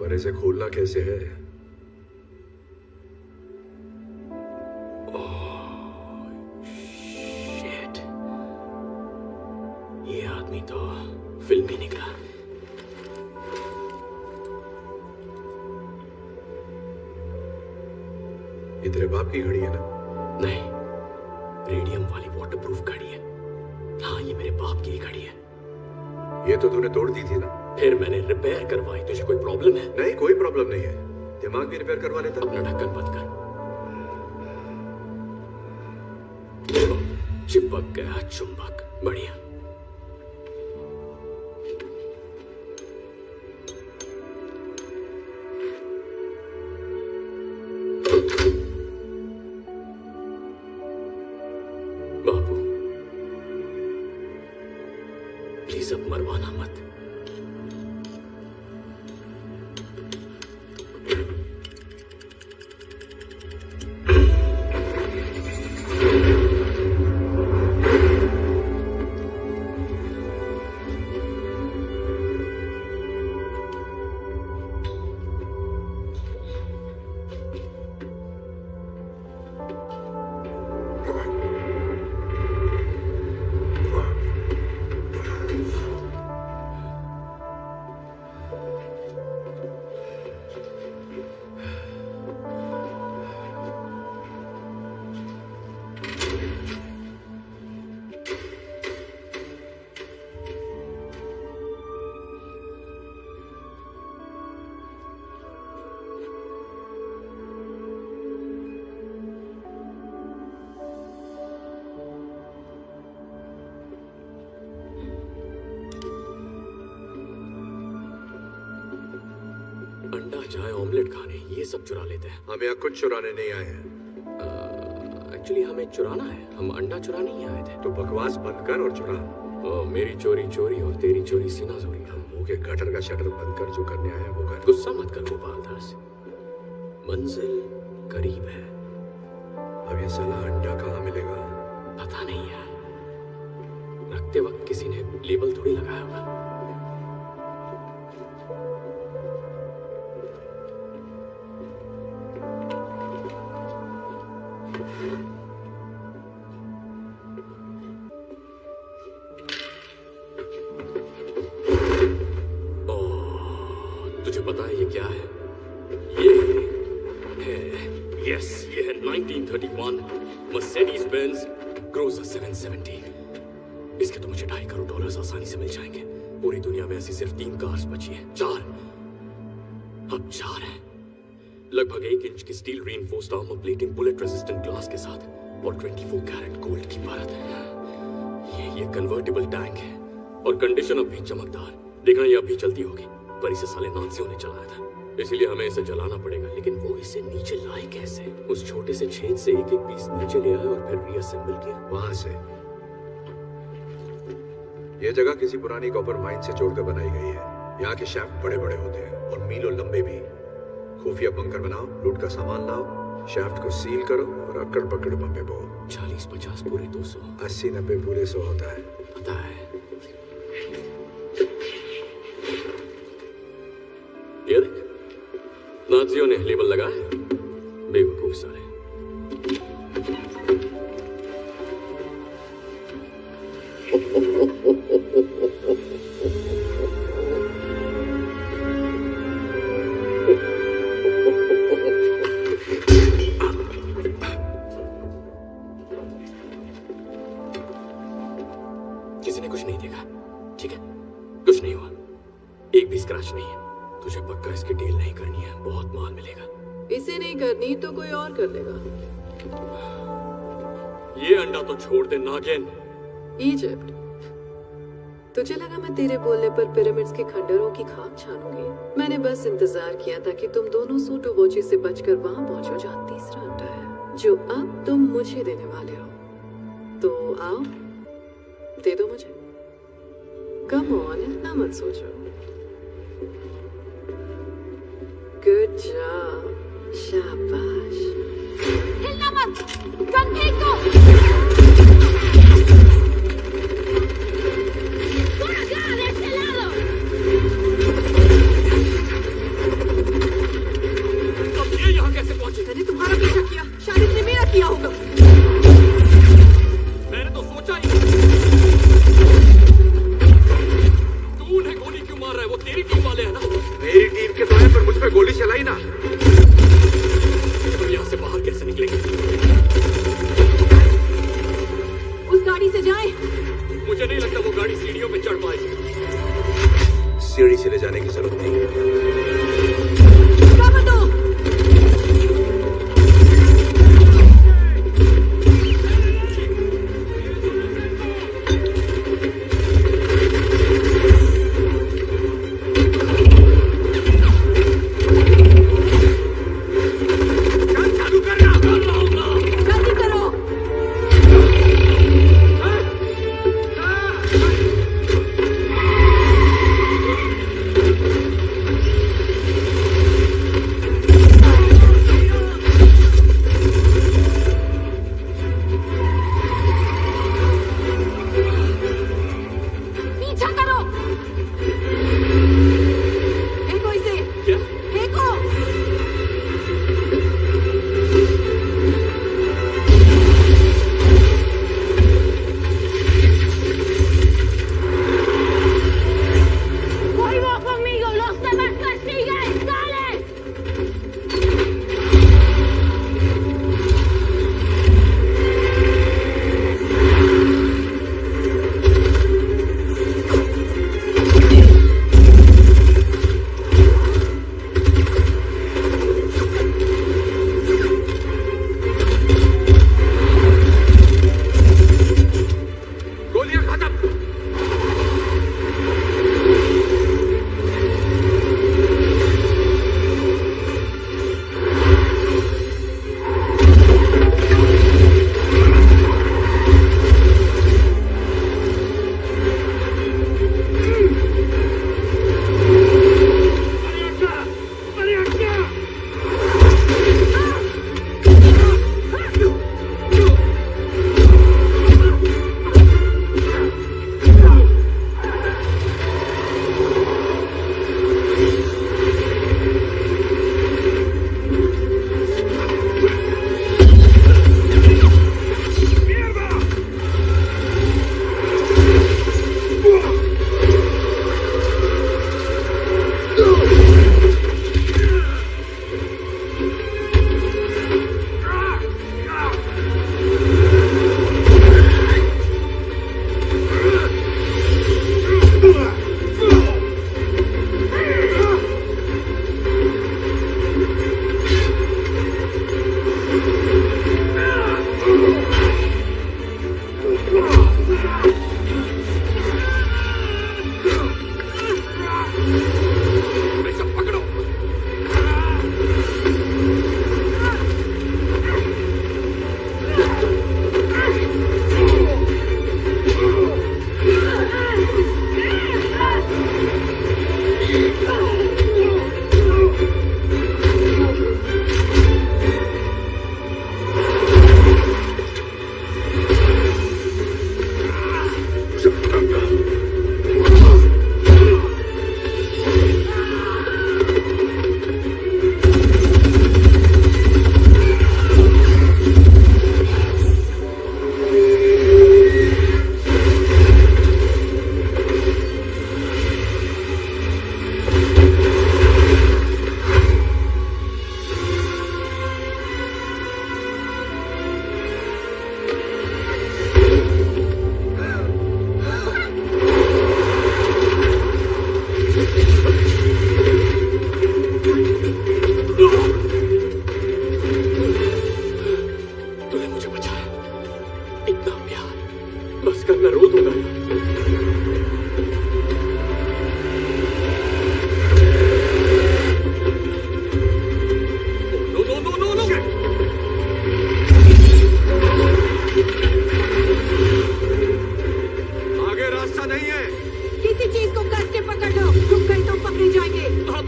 पर इसे खोलना कैसे है? शिट, ये आदमी तो फिल्मी निकला। ये तेरे बाप की घड़ी है ना? नहीं, रेडियम वाली वाटरप्रूफ घड़ी है। हाँ, ये मेरे बाप की ही घड़ी है। ये तो तूने तोड़ दी थी ना? फिर मैंने रिपेयर करवाई। तुझे कोई प्रॉब्लम है? नहीं, कोई प्रॉब्लम नहीं है। दिमाग भी रिपेयर करवा लेता। अपना ढक्कन बंद कर। चिपक गया चुंबक। बढ़िया। बाबू, प्लीज अब मरवाना मत। जाए ऑमलेट खाने, ये सब चुरा लेते हैं। हम यहाँ कुछ चुराने नहीं आए हैं। एक्चुअली हमें चुराना है, हम अंडा चुराने ही आए थे। तो बकवास बंद कर और चुरा। मेरी चोरी चोरी और तेरी चोरी सीना चोरी। हम मुंह के गटर का शटर बंद कर, जो करने आए हैं वो कर। गुस्सा मत कर गोपाल दास, मंजिल करीब है। अब ये साला अंडा कहाँ मिलेगा? पता नहीं है, रखते वक्त किसी ने लेबल थोड़ी लगाया होगा। तुझे पता है ये क्या है? ये है 1931 मर्सिडीज बेंज क्रूजर 770। इसके तो मुझे $2.5 करोड़ आसानी से मिल जाएंगे। पूरी दुनिया में ऐसी सिर्फ 3 कार्स बची हैं। 4 अब 4 हैं। लगभग 1 इंच की steel reinforced armour plating, bullet resistant glass के साथ और 24 कैरेट गोल्ड की परत है। ये कन्वर्टेबल टैंक है और कंडीशन अब भी चमकदार। देखना ये अब भी चलती होगी, पर इसे साले नाजियों ने चलाया था, इसलिए हमें इसे जलाना पड़ेगा। लेकिन वो इसे नीचे लाए कैसे? उस छोटे से छेद से एक एक पीस नीचे ले आए और फिर रीअसेंबल किया। वहां से यह जगह किसी पुरानी कॉपर माइन से जोड़कर बनाई गई है। यहाँ के शाफ्ट बड़े बड़े होते हैं और मीलों लंबे भी। खुफिया बंकर बनाओ, लूट का सामान लाओ, शाफ्ट को सील करो और अकड़ पकड़ बम्बे बो। 40-50 पूरे 200, 80-90 पूरे 100 होता है। पता है। ये देख, नाजियों ने लेबल लगाया। बेवकूफ सारे। किसी ने कुछ नहीं देखा, ठीक है? कुछ नहीं हुआ, एक भी स्क्रैच नहीं है। तुझे पक्का इसकी डील नहीं करनी है, बहुत माल मिलेगा। इसे नहीं करनी तो कोई और कर लेगा। ये अंडा तो छोड़ दे नागिन। इजिप्ट, तुझे लगा मैं तेरे बोलने पर पिरामिड्स के खंडरों की खाक छानूंगी? मैंने बस इंतजार किया था कि तुम दोनों सूटोबोची से बचकर वहां पहुंचो जहां तीसरा अंडा है, जो अब तुम मुझे देने वाले हो। तो आओ, दे दो मुझे। कम ऑन, इतना मत सोचो। गुड जॉब, शाबाश। हिलना मत, गन फेंक दो। थोड़ा ध्यान है, चला लो। अब ये यहाँ कैसे पहुंचे? मैंने तुम्हारा पीछा किया, शायद इसने मेरा किया होगा। मैंने तो सोचा ही। तू उन्हें गोली क्यों मार रहा है? वो तेरी टीम वाले हैं ना? मेरी टीम के तो है, पर मुझ पे गोली चलाई ना। तुम यहाँ से बाहर कैसे निकलेंगे? उस गाड़ी से जाएं। मुझे नहीं लगता वो गाड़ी सीढ़ियों पे चढ़ पाएगी। सीढ़ी से ले जाने की जरूरत नहीं है। क्या दो?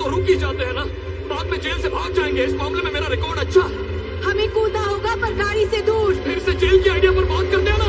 तो रुक ही जाते हैं ना। बाद में जेल से भाग जाएंगे। इस मामले में मेरा रिकॉर्ड अच्छा है। हमें कूदा होगा पर गाड़ी से दूर। फिर से जेल की आइडिया पर बात करते हैं ना।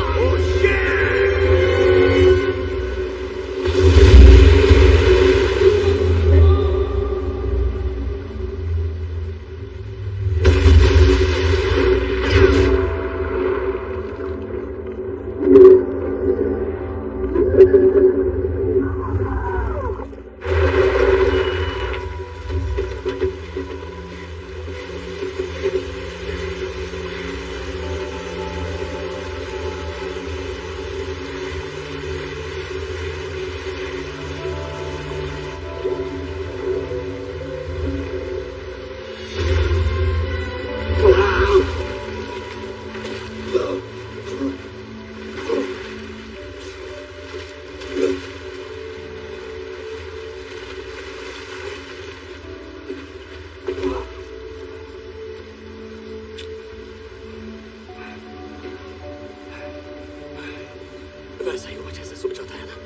वैसा ही हुआ जैसे सोचा था, है ना?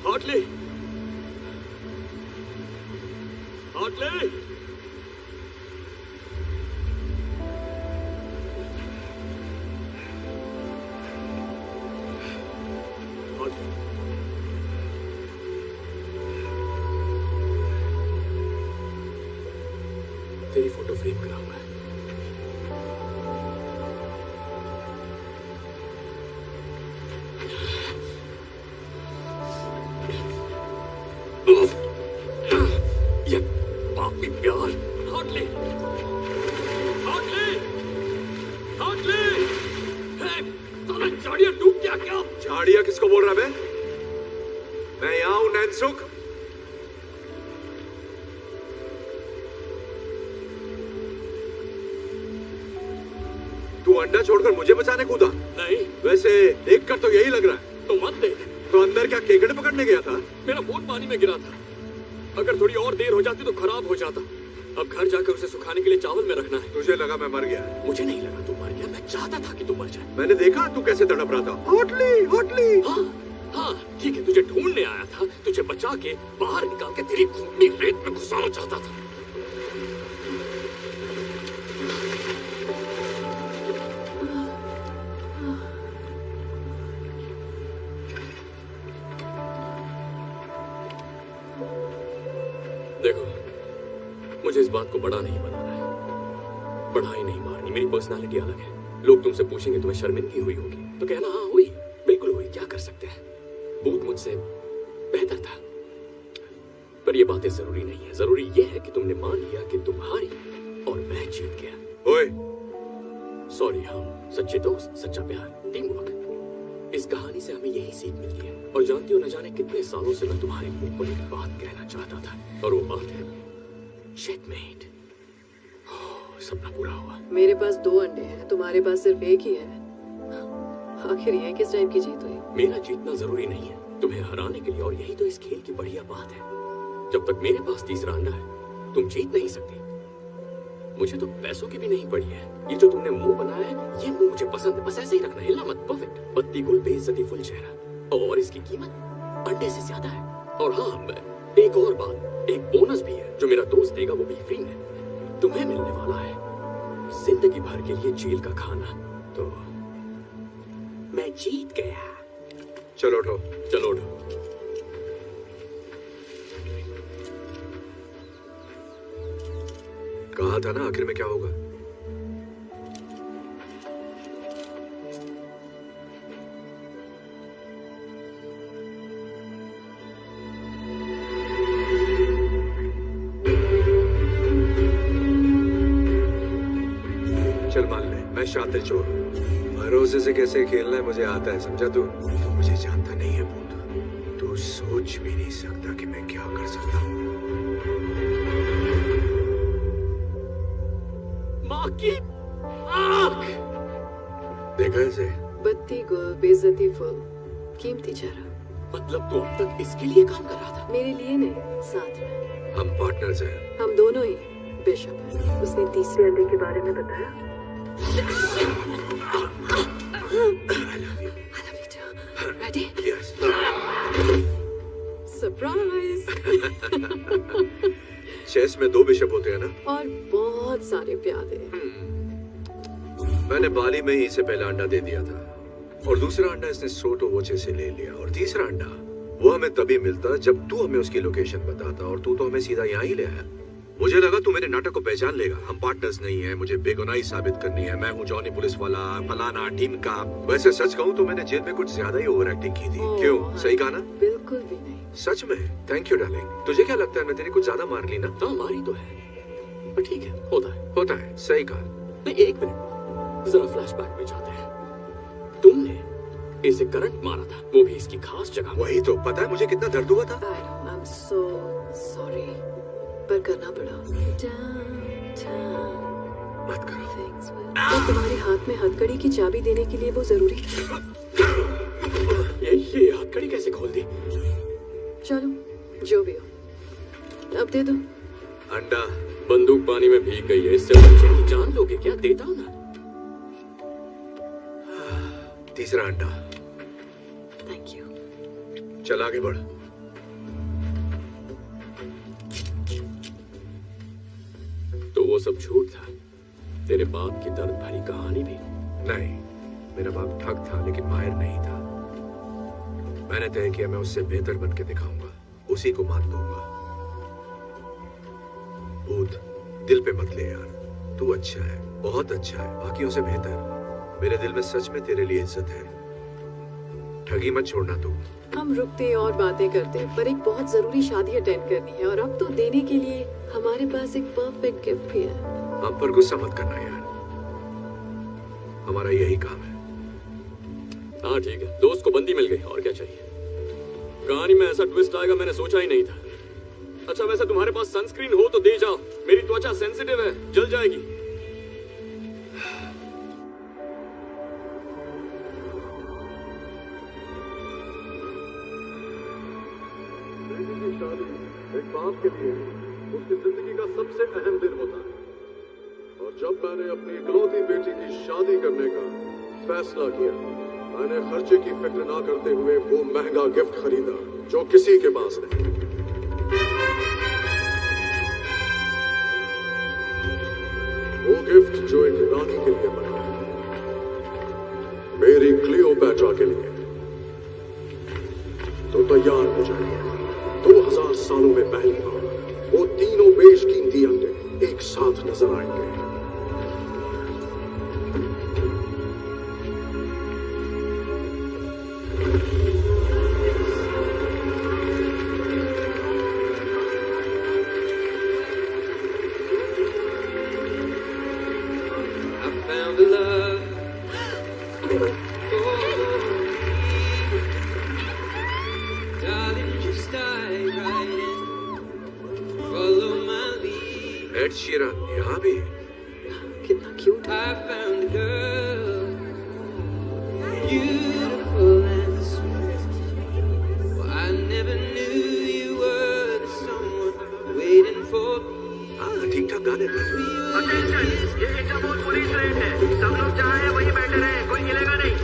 हार्टली, हार्टली, तेरी फोटो फ्रेम करा हुआ है। ये पापी प्यार। हार्टली, हार्टली, हार्टली, तूने झाड़ियां डूब गया क्या? झाड़ियां किसको बोल रहा है? मैं यहाँ हूं नैनसुख। तू अंडा छोड़कर मुझे बचाने कूदा? नहीं। वैसे देखकर तो यही लग रहा है। तो मत देख। तो अंदर क्या केकड़े पकड़ने गया था? मेरा फोन पानी में गिरा था। अगर थोड़ी और देर हो जाती तो खराब हो जाता। अब घर जाकर उसे सुखाने के लिए चावल में रखना है। तुझे लगा मैं मर गया? मुझे नहीं लगा तू मर गया। मैं चाहता था कि तू मर जाए। मैंने देखा तू कैसे तड़प रहा था। Hotly, hotly. हाँ हाँ ठीक है, तुझे ढूंढने आया था। तुझे बचा के बाहर निकाल के तेरी खूनी रेत में घुसाना चाहता था। देखो, मुझे इस बात को बड़ा नहीं बनाना है, बढ़ाई नहीं मारनी। मेरी पर्सनालिटी अलग है। लोग तुमसे पूछेंगे तुम्हें शर्मिंदगी हुई होगी तो कहना हाँ हुई, बिल्कुल हुई। क्या कर सकते हैं, भूत मुझसे बेहतर था। पर ये बातें जरूरी नहीं है। जरूरी ये है कि तुमने मान लिया कि तुम हारी और मैं जीत गया। ओए, सॉरी। हम सच्चे दोस्त, सच्चा प्यार, टीम वर्क। इस कहानी से हमें यही सीख मिलती है। और जानती हो, न जाने कितने सालों से मैं तुम्हारे मुंह पर एक बात कहना चाहता था, और वो बात है चेकमेट। सपना पूरा हुआ। मेरे पास 2 अंडे हैं, तुम्हारे पास सिर्फ एक ही है। आखिर ये किस टाइप की जीत हुई? मेरा जीतना जरूरी नहीं है तुम्हें हराने के लिए, और यही तो इस खेल की बढ़िया बात है। जब तक मेरे पास तीसरा अंडा है तुम जीत नहीं सकती। मुझे तो पैसों की भी नहीं पड़ी है। ये जो तुमने मुंह बनाया है, ये मुंह मुझे पसंद है। बस ऐसे ही रखना, हिलना मत। परफेक्ट। पत्ती गुल, बेइज्जती फुल चेहरा। और इसकी कीमत अंडे से ज्यादा है। और हाँ, एक और बात, एक बोनस भी है जो मेरा दोस्त देगा, वो भी फ्री में तुम्हें मिलने वाला है। जिंदगी भर के लिए जेल का खाना। तो मैं जीत गया। चलो उठो। चलो उठो। कहा था ना आखिर में क्या होगा। चल मान ले, मैं शातिर चोर हूँ। भरोसे से कैसे खेलना है मुझे आता है, समझा तू? तू मुझे जानता नहीं है भूत। तू सोच भी नहीं सकता कि मैं क्या कर सकता हूँ। माँ की आँख। देखा इसे? बत्ती गुल, बेइज्जती फुल, कीमती चेहरा। मतलब तू अब तक इसके लिए काम कर रहा था? मेरे लिए नहीं, साथ में। हम पार्टनर्स हैं। हम दोनों ही बिशप हैं। उसने तीसरे अंडे के बारे में बताया। I love you too. Ready? Yes. Surprise. Chess में 2 बिशप होते हैं ना? और बहुत सारे प्यादे। मैंने बाली में ही इसे पहला अंडा दे दिया था, और दूसरा अंडा इसने सोटोवोचे से ले लिया, और तीसरा अंडा वो हमें तभी मिलता जब तू हमें उसकी लोकेशन बताता, और तू तो हमें सीधा यहाँ ही ले आया। मुझे लगा तू मेरे नाटक को पहचान लेगा। हम पार्टनर्स नहीं है, मुझे बेगुनाही साबित करनी है, मैं हूँ जॉनी पुलिस वाला, फलाना टीम का। वैसे सच कहूँ तो मैंने जेल में कुछ ज्यादा ही ओवर एक्टिंग की थी। क्यों, सही कहा ना? बिल्कुल भी नहीं। सच में? Thank you darling. तुझे क्या लगता है मैं तेरी कुछ ज्यादा मार ली ना? हाँ, मारी तो है, पर ठीक है, होता है। सही कहा। नहीं, एक मिनट, जरा फ्लैशबैक में जाते हैं। तुमने इसे करंट मारा था, वो भी इसकी खास जगह। वही तो, पता है मुझे कितना दर्द हुआ था? I'm so sorry, पर करना पड़ा। मत करो। तो तुम्हारे हाथ में हथकड़ी की चाबी देने के लिए वो जरूरी था। ये हथकड़ी कैसे खोल दी? चलो, जो भी हो, अब दे दो। अंडा। बंदूक पानी में भीग गई है, इससे बच्चे की जान लोगे क्या? देता हूं ना। तीसरा अंडा। Thank you. चल आगे बढ़। तो वो सब झूठ था? तेरे बाप की दर्द भरी कहानी भी? नहीं, मेरा बाप ठग था लेकिन माहिर नहीं था। मैंने तय किया मैं उससे बेहतर बन के दिखाऊंगा, उसी को मात दूंगा। भूत, दिल पे मत ले यार, तू अच्छा है, बहुत अच्छा है, बाकियों से बेहतर। मेरे दिल में सच में तेरे लिए इज्जत है। ठगी मत छोड़ना तू। हम रुकते और बातें करते, पर एक बहुत जरूरी शादी अटेंड करनी है, और अब तो देने के लिए हमारे पास एक परफेक्ट गिफ्ट भी है। हम पर गुस्सा मत करना यार, हमारा यही काम है। हाँ ठीक है, दोस्त को बंदी मिल गई, और क्या चाहिए? कहानी में ऐसा ट्विस्ट आएगा मैंने सोचा ही नहीं था। अच्छा, वैसे तुम्हारे पास सनस्क्रीन हो तो दे जाओ, मेरी त्वचा सेंसिटिव है, जल जाएगी। एक बाप के लिए उसकी जिंदगी का सबसे अहम दिन होता है, और जब मैंने अपनी इकलौती बेटी की शादी करने का फैसला किया, मैंने खर्चे की फिक्र ना करते हुए वो महंगा गिफ्ट खरीदा जो किसी के पास नहीं। वो गिफ्ट जो एक रानी के लिए बना, मेरी क्लियोपैट्रा के लिए। तो तैयार हो जाइए, 2000 सालों में पहली बार वो तीनों बेशकीमती अंडे एक साथ नजर आएंगे। एड शीरन यहाँ भी? कितना क्यूट है। हाँ, ठीक ठाक गा लेता है। ये इटामोर पुलिस रेड है, सब लोग जहाँ हैं वहीं बैठे रहे, कोई हिलेगा नहीं।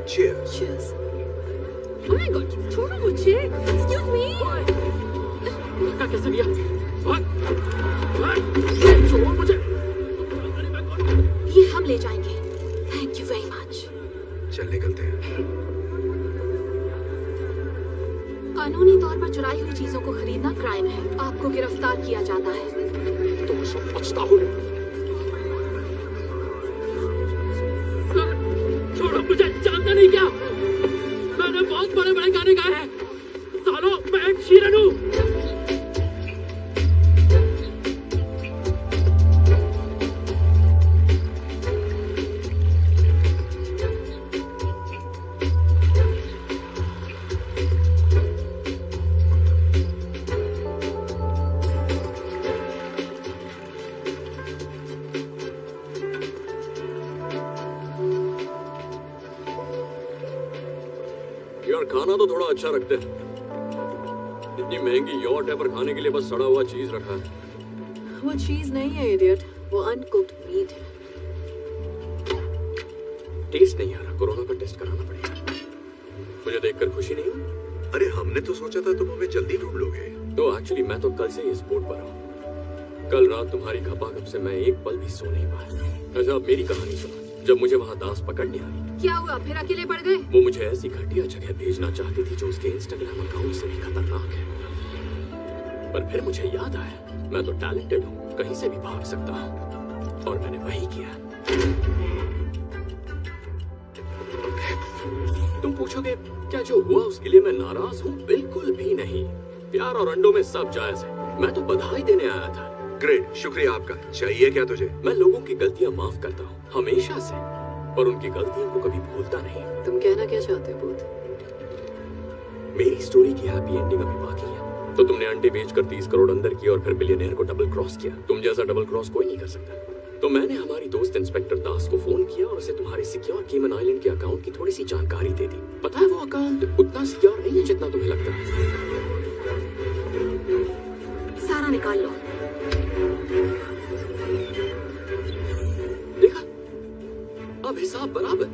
Cheers. Cheers. Oh my God, छोड़ो मुझे। Excuse me. धक्का कैसे दिया? छोड़ो मुझे। ये हम ले जाएंगे। Thank you very much. चल निकलते हैं। कानूनी तौर पर चुराई हुई चीजों को खरीदना क्राइम है, आपको गिरफ्तार किया जाता है। तो सब बचता हूँ। छोड़ो मुझे, जानता नहीं क्या? मैंने बहुत बड़े बड़े गाने गाए हैं। सालों मैं एक शीरन हूँ। यार खाना तो थोड़ा अच्छा रखते हैं। इतनी महंगी यॉट है पर खाने के लिए बस सड़ा हुआ चीज रखा है। वो चीज नहीं है इडियट, वो अनकुक्ड मीट है। टेस्ट नहीं आ रहा, कोरोना का टेस्ट कराना पड़ेगा। मुझे देखकर खुशी नहीं हुई? अरे हमने तो सोचा था तुम हमें जल्दी ढूंढ लोगे। तो एक्चुअली मैं तो कल से इस बोर्ड पर हूँ। कल रात तुम्हारी खपाखप से मैं एक पल भी सो नहीं पाया। अच्छा अब मेरी कहानी सुनो। जब मुझे वहाँ दास पकड़ने आई, क्या हुआ, फिर अकेले पड़ गए? वो मुझे ऐसी घटिया जगह भेजना चाहती थी जो उसके इंस्टाग्राम अकाउंट से भी खतरनाक है। पर फिर मुझे याद आया मैं तो टैलेंटेड हूँ, कहीं से भी भाग सकता हूँ, और मैंने वही किया। तुम पूछोगे क्या जो हुआ उसके लिए मैं नाराज हूँ? बिल्कुल भी नहीं। प्यार और अंडों में सब जायज है। मैं तो बधाई देने आया था। ग्रेट, शुक्रिया आपका। चाहिए क्या तुझे? मैं लोगों की गलतियाँ माफ करता हूँ हमेशा से, पर उनकी गलतियों को कभी भूलता नहीं। तुम कहना क्या चाहते हो बूथ? मेरी स्टोरी की हैप्पी एंडिंग अभी बाकी है। तो तुमने अंडे बेचकर 30 करोड़ अंदर किया और फिर बिलियनेयर को डबल क्रॉस किया। तुम जैसा डबल क्रॉस कोई नहीं कर सकता। तो मैंने हमारी दोस्त इंस्पेक्टर दास को फोन किया और उसे तुम्हारे सिक्योर केमन आइलैंड के अकाउंट की थोड़ी सी जानकारी दे दी। पता है वो अकाउंट उतना सिक्योर नहीं है जितना तुम्हें लगता है। सारा निकाल लो। देखा, अब हिसाब बराबर।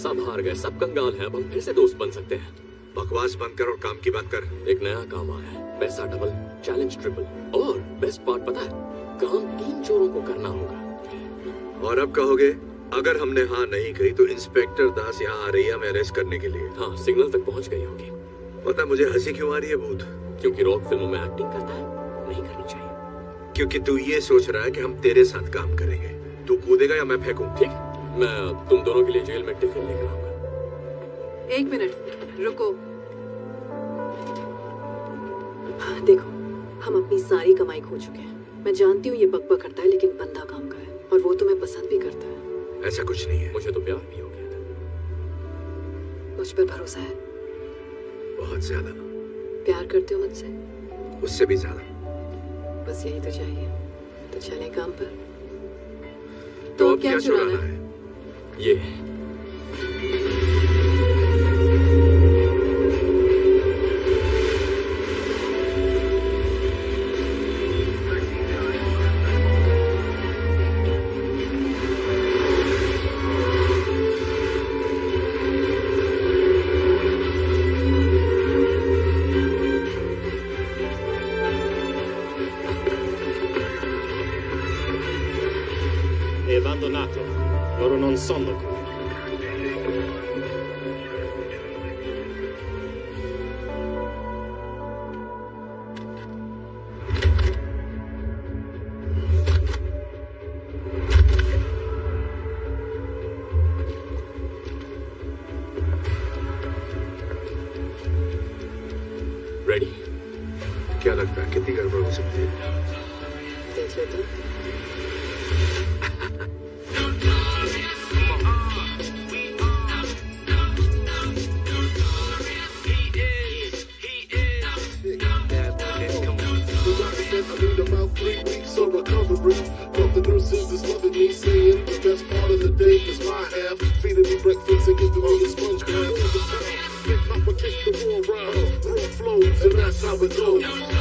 सब हार गए, सब कंगाल हैं। अब हम फिर से दोस्त बन सकते हैं। बकवास बंद कर और काम की बात कर। एक नया काम आया है, पैसा डबल, चैलेंज ट्रिपल, और बेस्ट पार्ट पता है, काम 3 चोरों को करना होगा। और अब कहोगे अगर हमने हाँ नहीं कही तो इंस्पेक्टर दास यहाँ आ रही है हमें अरेस्ट करने के लिए। हाँ, सिग्नल तक पहुँच गई होगी। पता मुझे हंसी क्यों आ रही है भूत? क्योंकि रॉक फिल्मों में एक्टिंग करता है, नहीं करनी चाहिए। क्योंकि तू ये सोच रहा है कि हम तेरे साथ काम करेंगे। तू कूदेगा या मैं फेंकूं? ठीक, मैं तुम दोनों के लिए जेल में टिफिन लेकर आऊंगा। 1 मिनट रुको। देखो, हम अपनी सारी कमाई खो चुके हैं। मैं जानती हूँ ये बकबक करता है, लेकिन बंदा काम का है और वो तुम्हें पसंद भी करता है। ऐसा कुछ नहीं है। मुझे तो प्यार भी हो गया था। मुझ पर भरोसा है? बहुत ज्यादा। प्यार करते हो मुझसे? उससे भी ज्यादा। बस यही तो चाहिए। तो चले काम पर। तो अब क्या चुराना है? ये È abbandonato. Loro non sono qui. Ready? क्या लगता है कितनी गड़बड़ हो सकती है? देख लेते हैं। About 3 weeks of recovery. But the nurses is loving me, saying the best part of the day is my half. Feeding me breakfast and giving me a sponge bath. They pop a kick the wall round, raw flows, and that's how it goes.